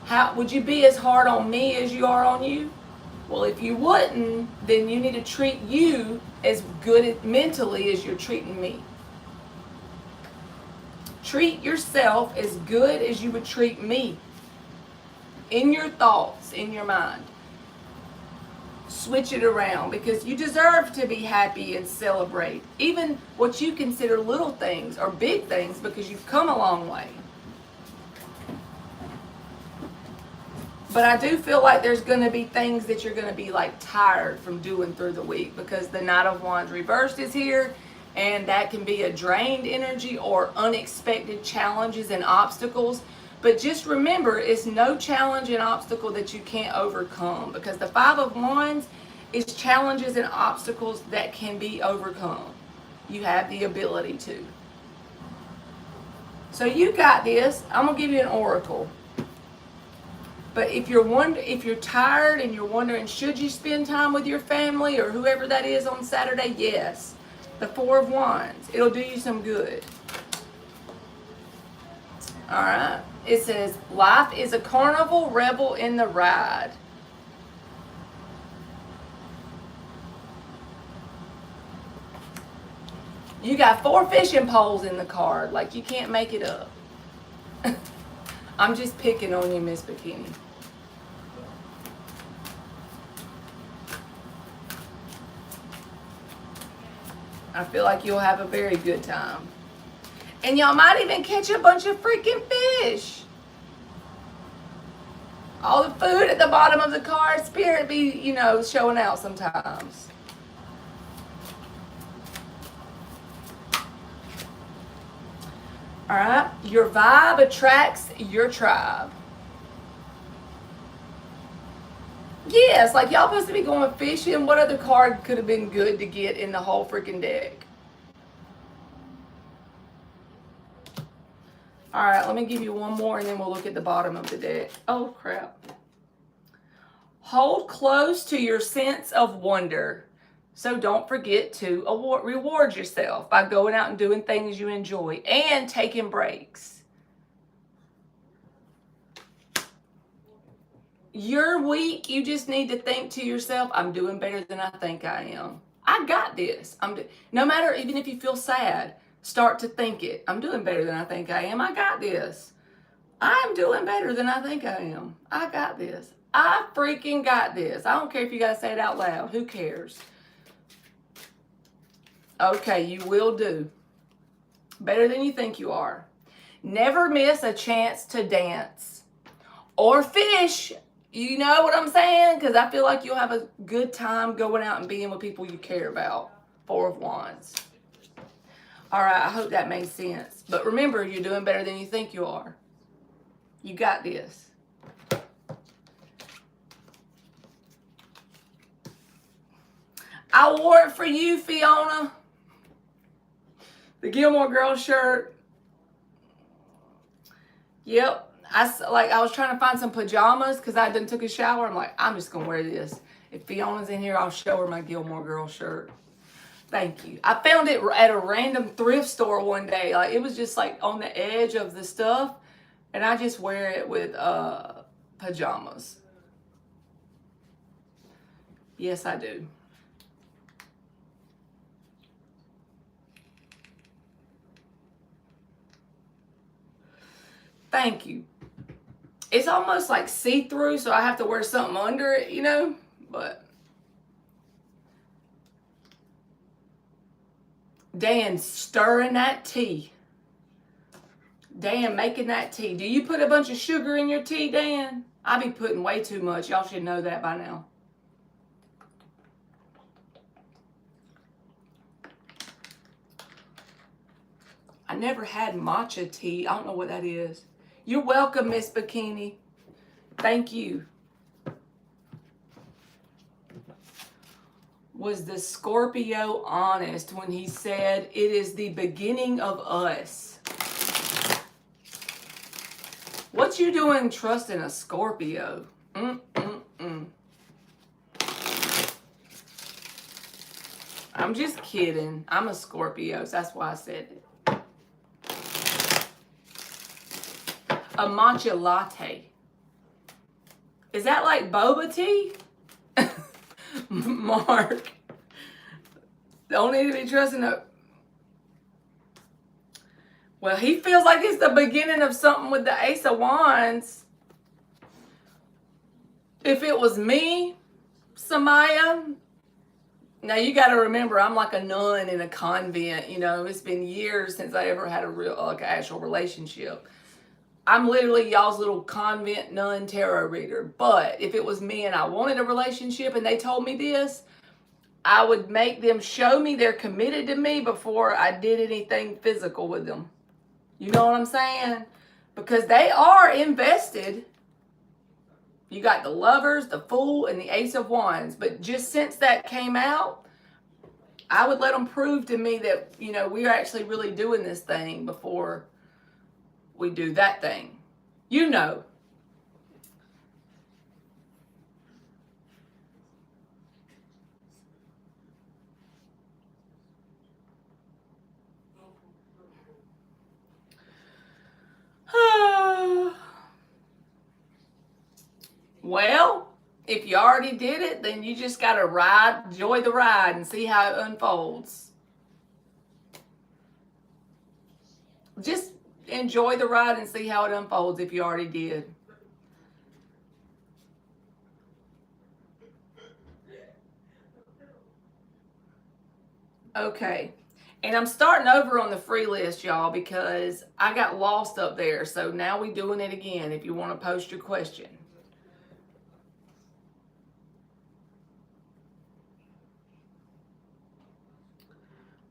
How would you be as hard on me as you are on you? Well, if you wouldn't, then you need to treat you as good mentally as you're treating me. Treat yourself as good as you would treat me. In your thoughts, in your mind. Switch it around because you deserve to be happy and celebrate. Even what you consider little things or big things because you've come a long way. But I do feel like there's going to be things that you're going to be like tired from doing through the week because the Knight of Wands reversed is here. And that can be a drained energy or unexpected challenges and obstacles. But just remember, it's no challenge and obstacle that you can't overcome. Because the Five of Wands is challenges and obstacles that can be overcome. You have the ability to. So you got this. I'm going to give you an oracle. But if you're tired and you're wondering, should you spend time with your family or whoever that is on Saturday? Yes. The Four of Wands. It'll do you some good. Alright. It says, life is a carnival, revel in the ride. You got 4 fishing poles in the card. Like you can't make it up. I'm just picking on you, Miss Bikini. I feel like you'll have a very good time. And y'all might even catch a bunch of freaking fish. All the food at the bottom of the card, Spirit be, showing out sometimes. All right, your vibe attracts your tribe. Yes, like y'all supposed to be going fishing. What other card could have been good to get in the whole freaking deck? All right, let me give you one more and then we'll look at the bottom of the deck. Oh, crap. Hold close to your sense of wonder. So don't forget to reward yourself by going out and doing things you enjoy and taking breaks. You're weak. You just need to think to yourself, I'm doing better than I think I am. I got this. No matter, even if you feel sad, start to think it. I'm doing better than I think I am. I got this. I'm doing better than I think I am. I got this. I freaking got this. I don't care if you got to say it out loud. Who cares? Okay, you will do. Better than you think you are. Never miss a chance to dance or fish. You know what I'm saying? Because I feel like you'll have a good time going out and being with people you care about. Four of Wands. All right, I hope that made sense. But remember, you're doing better than you think you are. You got this. I wore it for you, Fiona. The Gilmore Girls shirt. Yep. I was trying to find some pajamas because I done took a shower. I'm like, I'm just going to wear this. If Fiona's in here, I'll show her my Gilmore Girls shirt. Thank you. I found it at a random thrift store one day. Like, it was just like on the edge of the stuff. And I just wear it with pajamas. Yes, I do. Thank you. It's almost like see-through, so I have to wear something under it, you know? But Dan stirring that tea. Dan making that tea. Do you put a bunch of sugar in your tea, Dan? I be putting way too much. Y'all should know that by now. I never had matcha tea. I don't know what that is. You're welcome, Miss Bikini. Thank you. Was the Scorpio honest when he said it is the beginning of us? What you doing trusting a Scorpio? I'm just kidding. I'm a Scorpio, so that's why I said it. A matcha latte. Is that like boba tea? Mark. Don't need to be trusting a... Well, he feels like it's the beginning of something with the Ace of Wands. If it was me, Samaya... Now, you got to remember, I'm like a nun in a convent. You know, it's been years since I ever had a real, like, actual relationship. I'm literally y'all's little convent nun tarot reader. But if it was me and I wanted a relationship and they told me this, I would make them show me they're committed to me before I did anything physical with them. You know what I'm saying? Because they are invested. You got the Lovers, the Fool, and the Ace of Wands. But just since that came out, I would let them prove to me that, you know, we're actually really doing this thing before we do that thing. You know. Well, if you already did it, then you just got to ride, enjoy the ride, and see how it unfolds. Just enjoy the ride and see how it unfolds if you already did. Okay. And I'm starting over on the free list, y'all, because I got lost up there. So now we're doing it again if you want to post your question.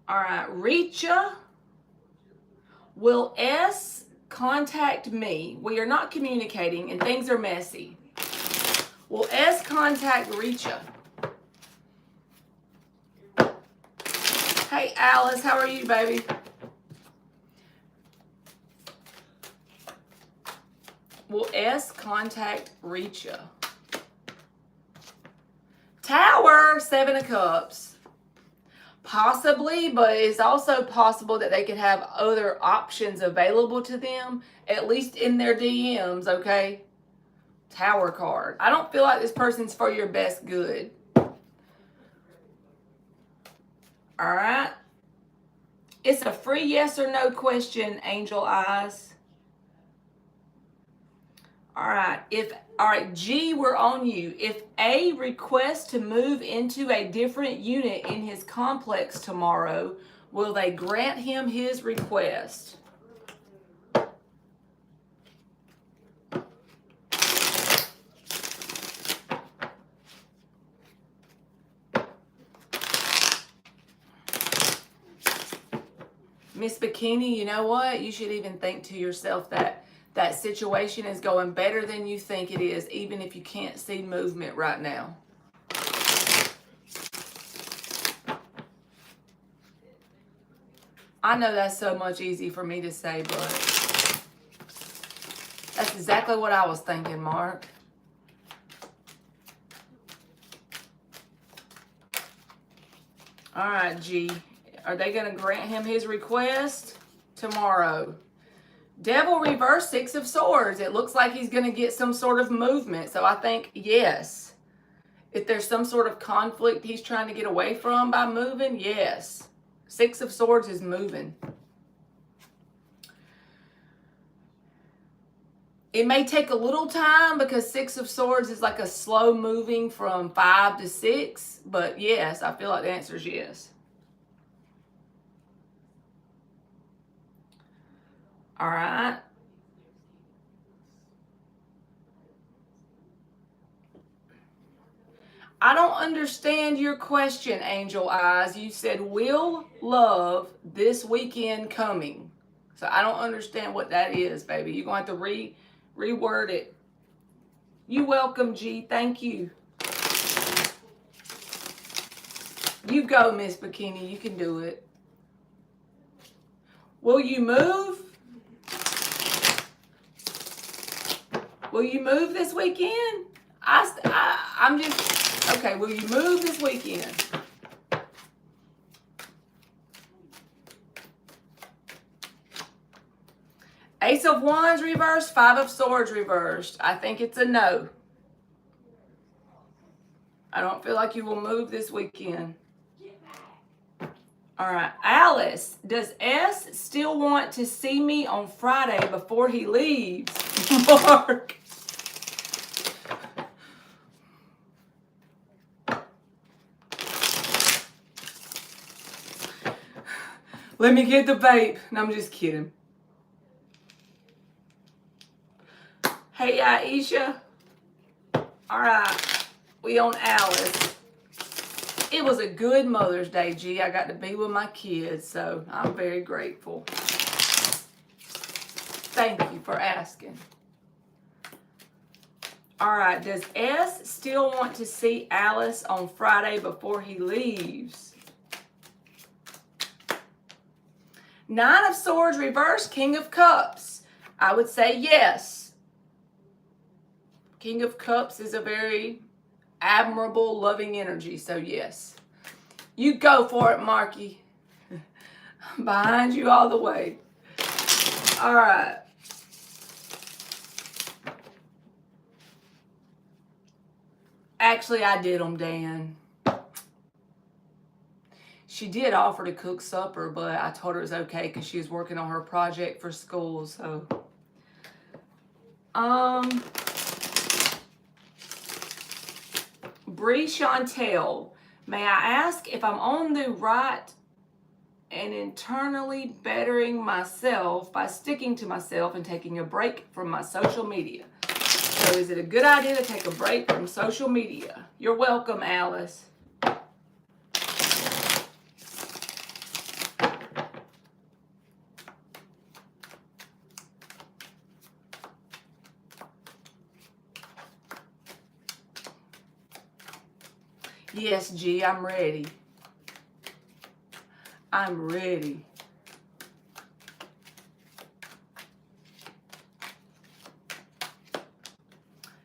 All right, Richa. Will S contact me? We are not communicating and things are messy. Will S contact Richa? Hey, Alice, how are you, baby? Will S contact Richa? Tower, 7 of Cups. Possibly, but it's also possible that they could have other options available to them, at least in their DMs, okay? Tower card. I don't feel like this person's for your best good. All right. It's a free yes or no question, Angel Eyes. All right. All right, G, we're on you. If A requests to move into a different unit in his complex tomorrow, will they grant him his request? Miss Bikini, you know what? You should even think to yourself that That situation is going better than you think it is, even if you can't see movement right now. I know that's so much easy for me to say, but that's exactly what I was thinking, Mark. All right, G. Are they going to grant him his request tomorrow? Devil reverse, 6 of Swords. It looks like he's going to get some sort of movement. So I think yes. If there's some sort of conflict he's trying to get away from by moving, yes. 6 of Swords is moving. It may take a little time because 6 of Swords is like a slow moving from 5 to 6. But yes, I feel like the answer is yes. All right. I don't understand your question, Angel Eyes. You said, will love this weekend coming? So I don't understand what that is, baby. You're going to have to reword it. You welcome, G. Thank you. You go, Miss Bikini. You can do it. Will you move? Will you move this weekend? I'm just, okay, will you move this weekend? Ace of Wands reversed, 5 of Swords reversed. I think it's a no. I don't feel like you will move this weekend. All right, Alice, does S still want to see me on Friday before he leaves? Mark. Let me get the vape. No, I'm just kidding. Hey, Aisha. All right, we on Alice. It was a good Mother's Day, G. I got to be with my kids, so I'm very grateful. Thank you for asking. All right, does S still want to see Alice on Friday before he leaves? 9 of Swords reversed, King of Cups. I would say yes. King of Cups is a very admirable, loving energy, so yes. You go for it, Marky. Behind you all the way. All right. Actually, I did them, Dan. She did offer to cook supper, but I told her it was okay because she was working on her project for school, so. Bree Chantel, may I ask if I'm on the right and internally bettering myself by sticking to myself and taking a break from my social media? So is it a good idea to take a break from social media? You're welcome, Alice. Yes, G, I'm ready. I'm ready.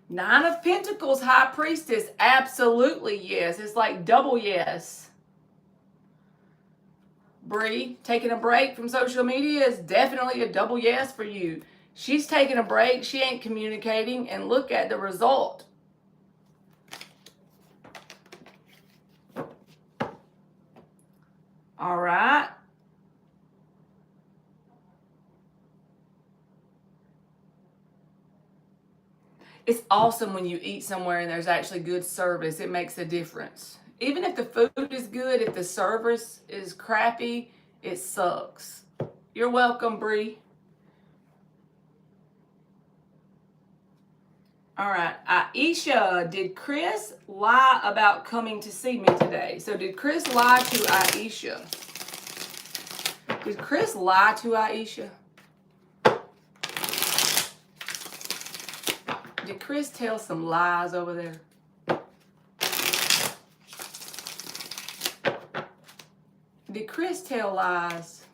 Nine of Pentacles, High Priestess. Absolutely yes. It's like double yes. Bree, taking a break from social media is definitely a double yes for you. She's taking a break. She ain't communicating. And look at the result. All right. It's awesome when you eat somewhere and there's actually good service. It makes a difference. Even if the food is good, if the service is crappy, it sucks. You're welcome, Bree. All right. Aisha, did Chris lie about coming to see me today? So did Chris lie to Aisha? Did Chris lie to Aisha? Did Chris tell some lies over there? Did Chris tell lies?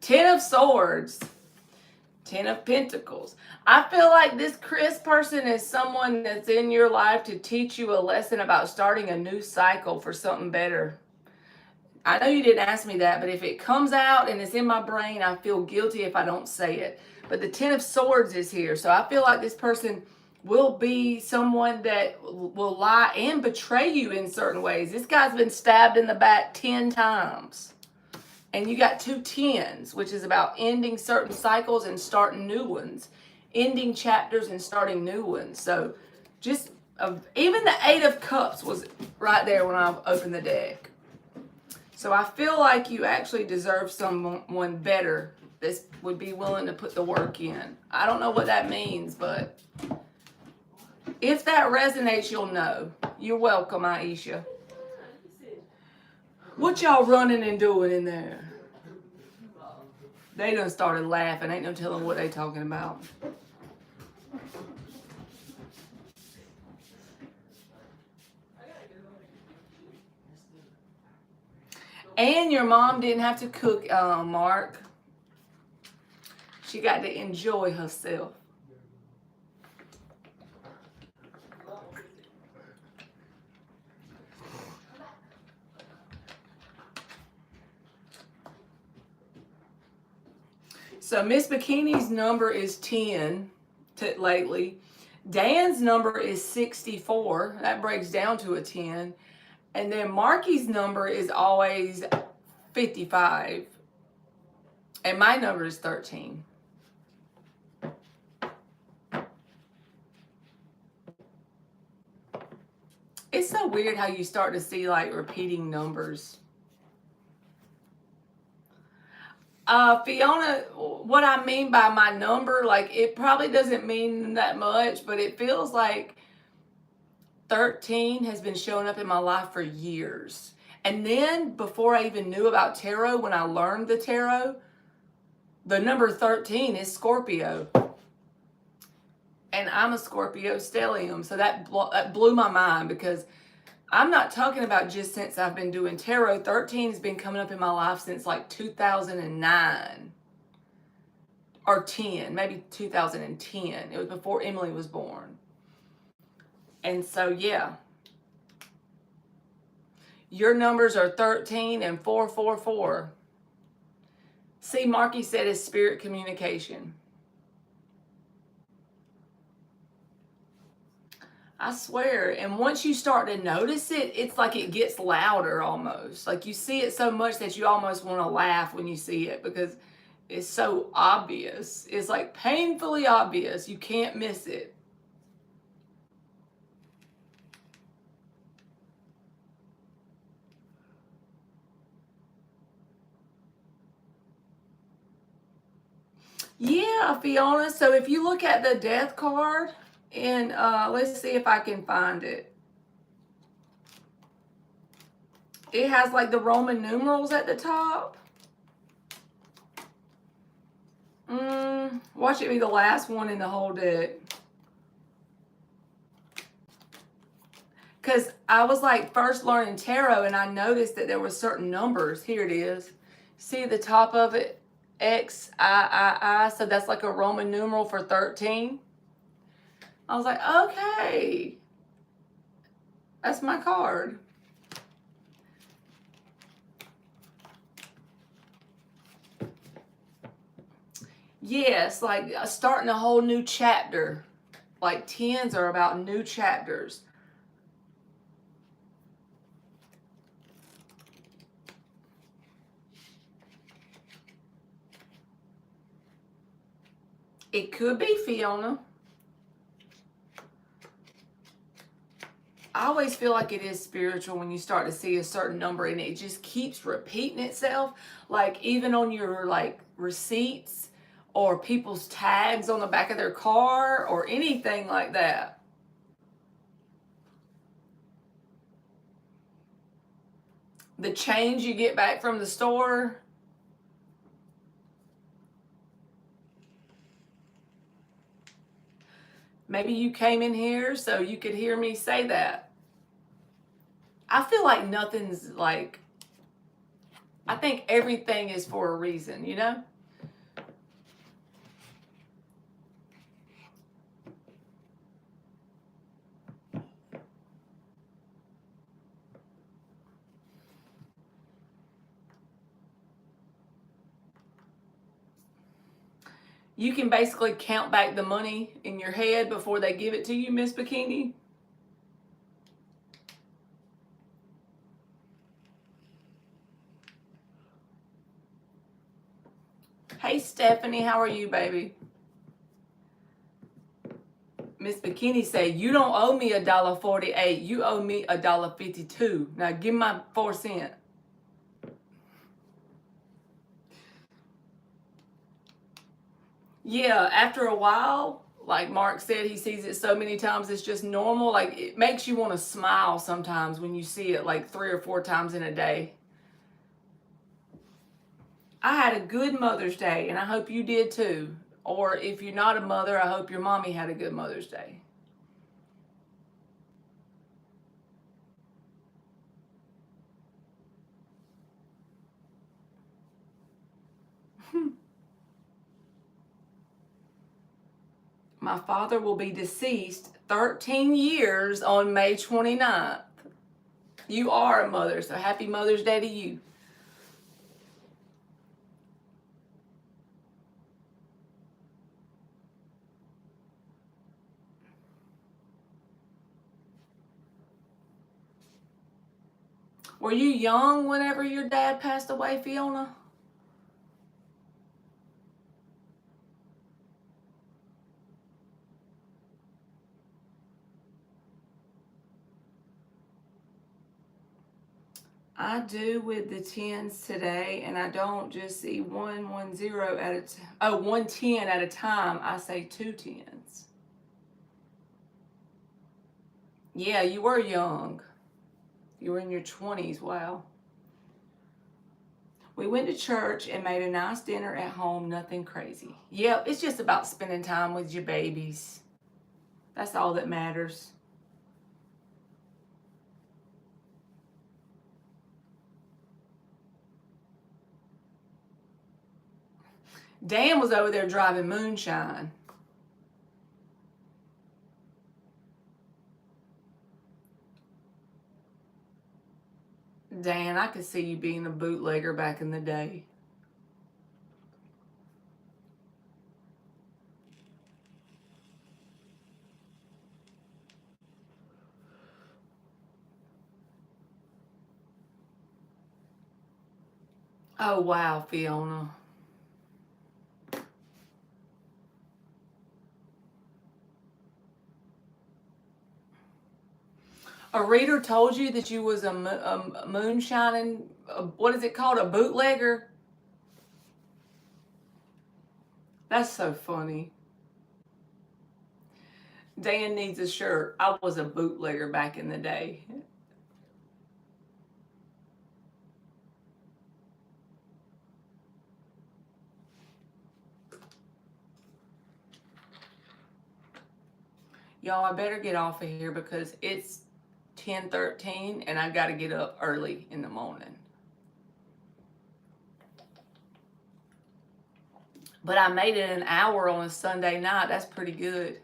Ten of Swords. Ten of Pentacles. I feel like this Chris person is someone that's in your life to teach you a lesson about starting a new cycle for something better. I know you didn't ask me that, but if it comes out and it's in my brain, I feel guilty if I don't say it. But the Ten of Swords is here. So I feel like this person will be someone that will lie and betray you in certain ways. This guy's been stabbed in the back 10 times. And you got 2 tens, which is about ending certain cycles and starting new ones. Ending chapters and starting new ones. So just, even the 8 of Cups was right there when I opened the deck. So I feel like you actually deserve someone better that would be willing to put the work in. I don't know what that means, but if that resonates, you'll know. You're welcome, Aisha. What y'all running and doing in there? They done started laughing. Ain't no telling what they talking about. And your mom didn't have to cook, Mark. She got to enjoy herself. So Miss Bikini's number is 10 lately. Dan's number is 64. That breaks down to a 10. And then Marky's number is always 55. And my number is 13. It's so weird how you start to see like repeating numbers. Fiona, what I mean by my number, like it probably doesn't mean that much, but it feels like 13 has been showing up in my life for years. And then before I even knew about tarot, when I learned the tarot, the number 13 is Scorpio. And I'm a Scorpio stellium. So that blew my mind, because I'm not talking about just since I've been doing tarot. 13 has been coming up in my life since like 2009 or 10, maybe 2010. It was before Emily was born. And so, yeah. Your numbers are 13 and 444. See, Marky said it's spirit communication. I swear. And once you start to notice it, it's like it gets louder almost. Like you see it so much that you almost want to laugh when you see it, because it's so obvious. It's like painfully obvious. You can't miss it. Yeah, Fiona. So if you look at the death card, and let's see if I can find it. It has like the Roman numerals at the top. Watch it be the last one in the whole deck. Because I was like first learning tarot, and I noticed that there were certain numbers. Here it is. See the top of it? XIII. So that's like a Roman numeral for 13. I was like, okay, that's my card. Yes, like starting a whole new chapter. Like 10s are about new chapters. It could be, Fiona. I always feel like it is spiritual when you start to see a certain number and it just keeps repeating itself. Like even on your like receipts or people's tags on the back of their car or anything like that. The change you get back from the store. Maybe you came in here so you could hear me say that. I feel like nothing's like, I think everything is for a reason, you know? You can basically count back the money in your head before they give it to you, Miss Bikini. Hey, Stephanie, how are you, baby? Miss Bikini said, you don't owe me $1.48. You owe me $1.52. Now give my 4 cents. Yeah, after a while, like Mark said, he sees it so many times, it's just normal. Like, it makes you want to smile sometimes when you see it like 3 or 4 times in a day. I had a good Mother's Day, and I hope you did too. Or if you're not a mother, I hope your mommy had a good Mother's Day. My father will be deceased 13 years on May 29th. You are a mother, so happy Mother's Day to you. Were you young whenever your dad passed away, Fiona? I do with the 10s today, and I don't just see 110 at a 110 at a time. I say 2 10s. Yeah, you were young. You were in your 20s. Wow. We went to church and made a nice dinner at home. Nothing crazy. Yep, it's just about spending time with your babies. That's all that matters. Dan was over there driving moonshine. Dan, I could see you being a bootlegger back in the day. Oh, wow, Fiona. A reader told you that you was a moonshining, what is it called, a bootlegger? That's so funny. Dan needs a shirt. I was a bootlegger back in the day. Y'all, I better get off of here because it's 10:13 and I got to get up early in the morning. But I made it an hour on a Sunday night. That's pretty good.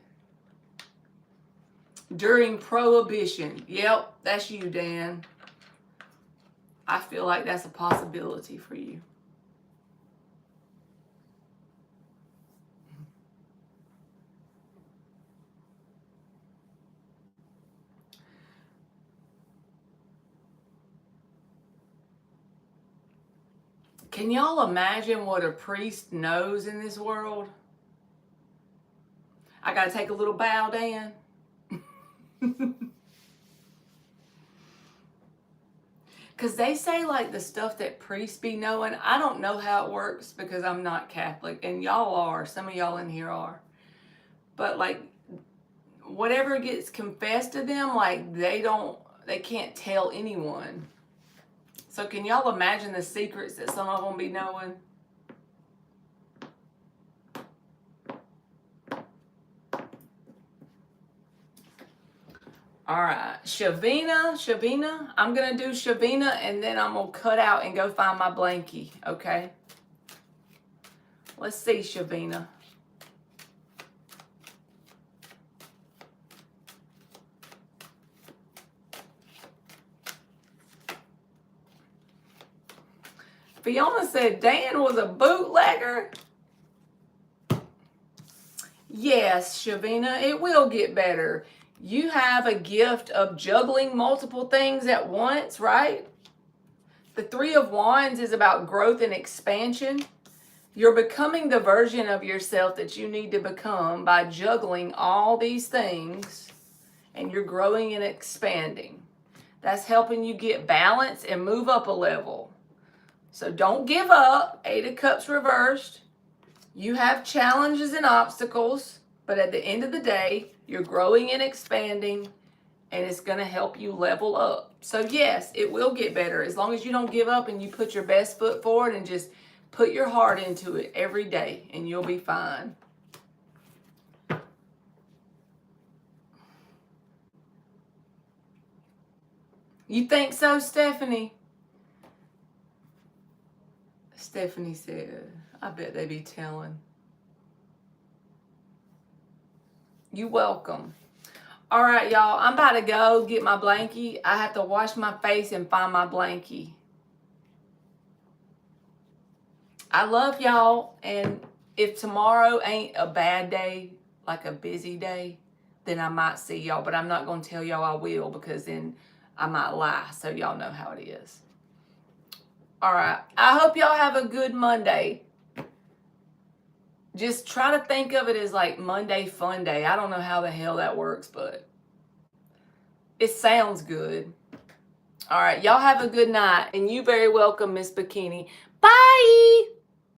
During Prohibition. Yep, that's you, Dan. I feel like that's a possibility for you. Can y'all imagine what a priest knows in this world? I gotta take a little bow, Dan. Because they say like the stuff that priests be knowing, I don't know how it works because I'm not Catholic, and y'all are, some of y'all in here are. But like whatever gets confessed to them, like they can't tell anyone. So can y'all imagine the secrets that some of them be knowing? All right, Shavina. I'm gonna do Shavina, and then I'm gonna cut out and go find my blankie. Okay. Let's see, Shavina. Fiona said Dan was a bootlegger. Yes, Shavina, it will get better. You have a gift of juggling multiple things at once, right? The Three of Wands is about growth and expansion. You're becoming the version of yourself that you need to become by juggling all these things, and you're growing and expanding. That's helping you get balance and move up a level. So don't give up. Eight of Cups reversed. You have challenges and obstacles, but at the end of the day, you're growing and expanding, and it's going to help you level up. So yes, it will get better as long as you don't give up and you put your best foot forward and just put your heart into it every day, and you'll be fine. You think so, Stephanie? Stephanie said, I bet they be telling. You welcome. All right, y'all. I'm about to go get my blankie. I have to wash my face and find my blankie. I love y'all. And if tomorrow ain't a bad day, like a busy day, then I might see y'all. But I'm not going to tell y'all I will, because then I might lie. So y'all know how it is. All right. I hope y'all have a good Monday. Just try to think of it as like Monday Fun Day. I don't know how the hell that works, but it sounds good. All right. Y'all have a good night. And you very welcome, Miss Bikini. Bye.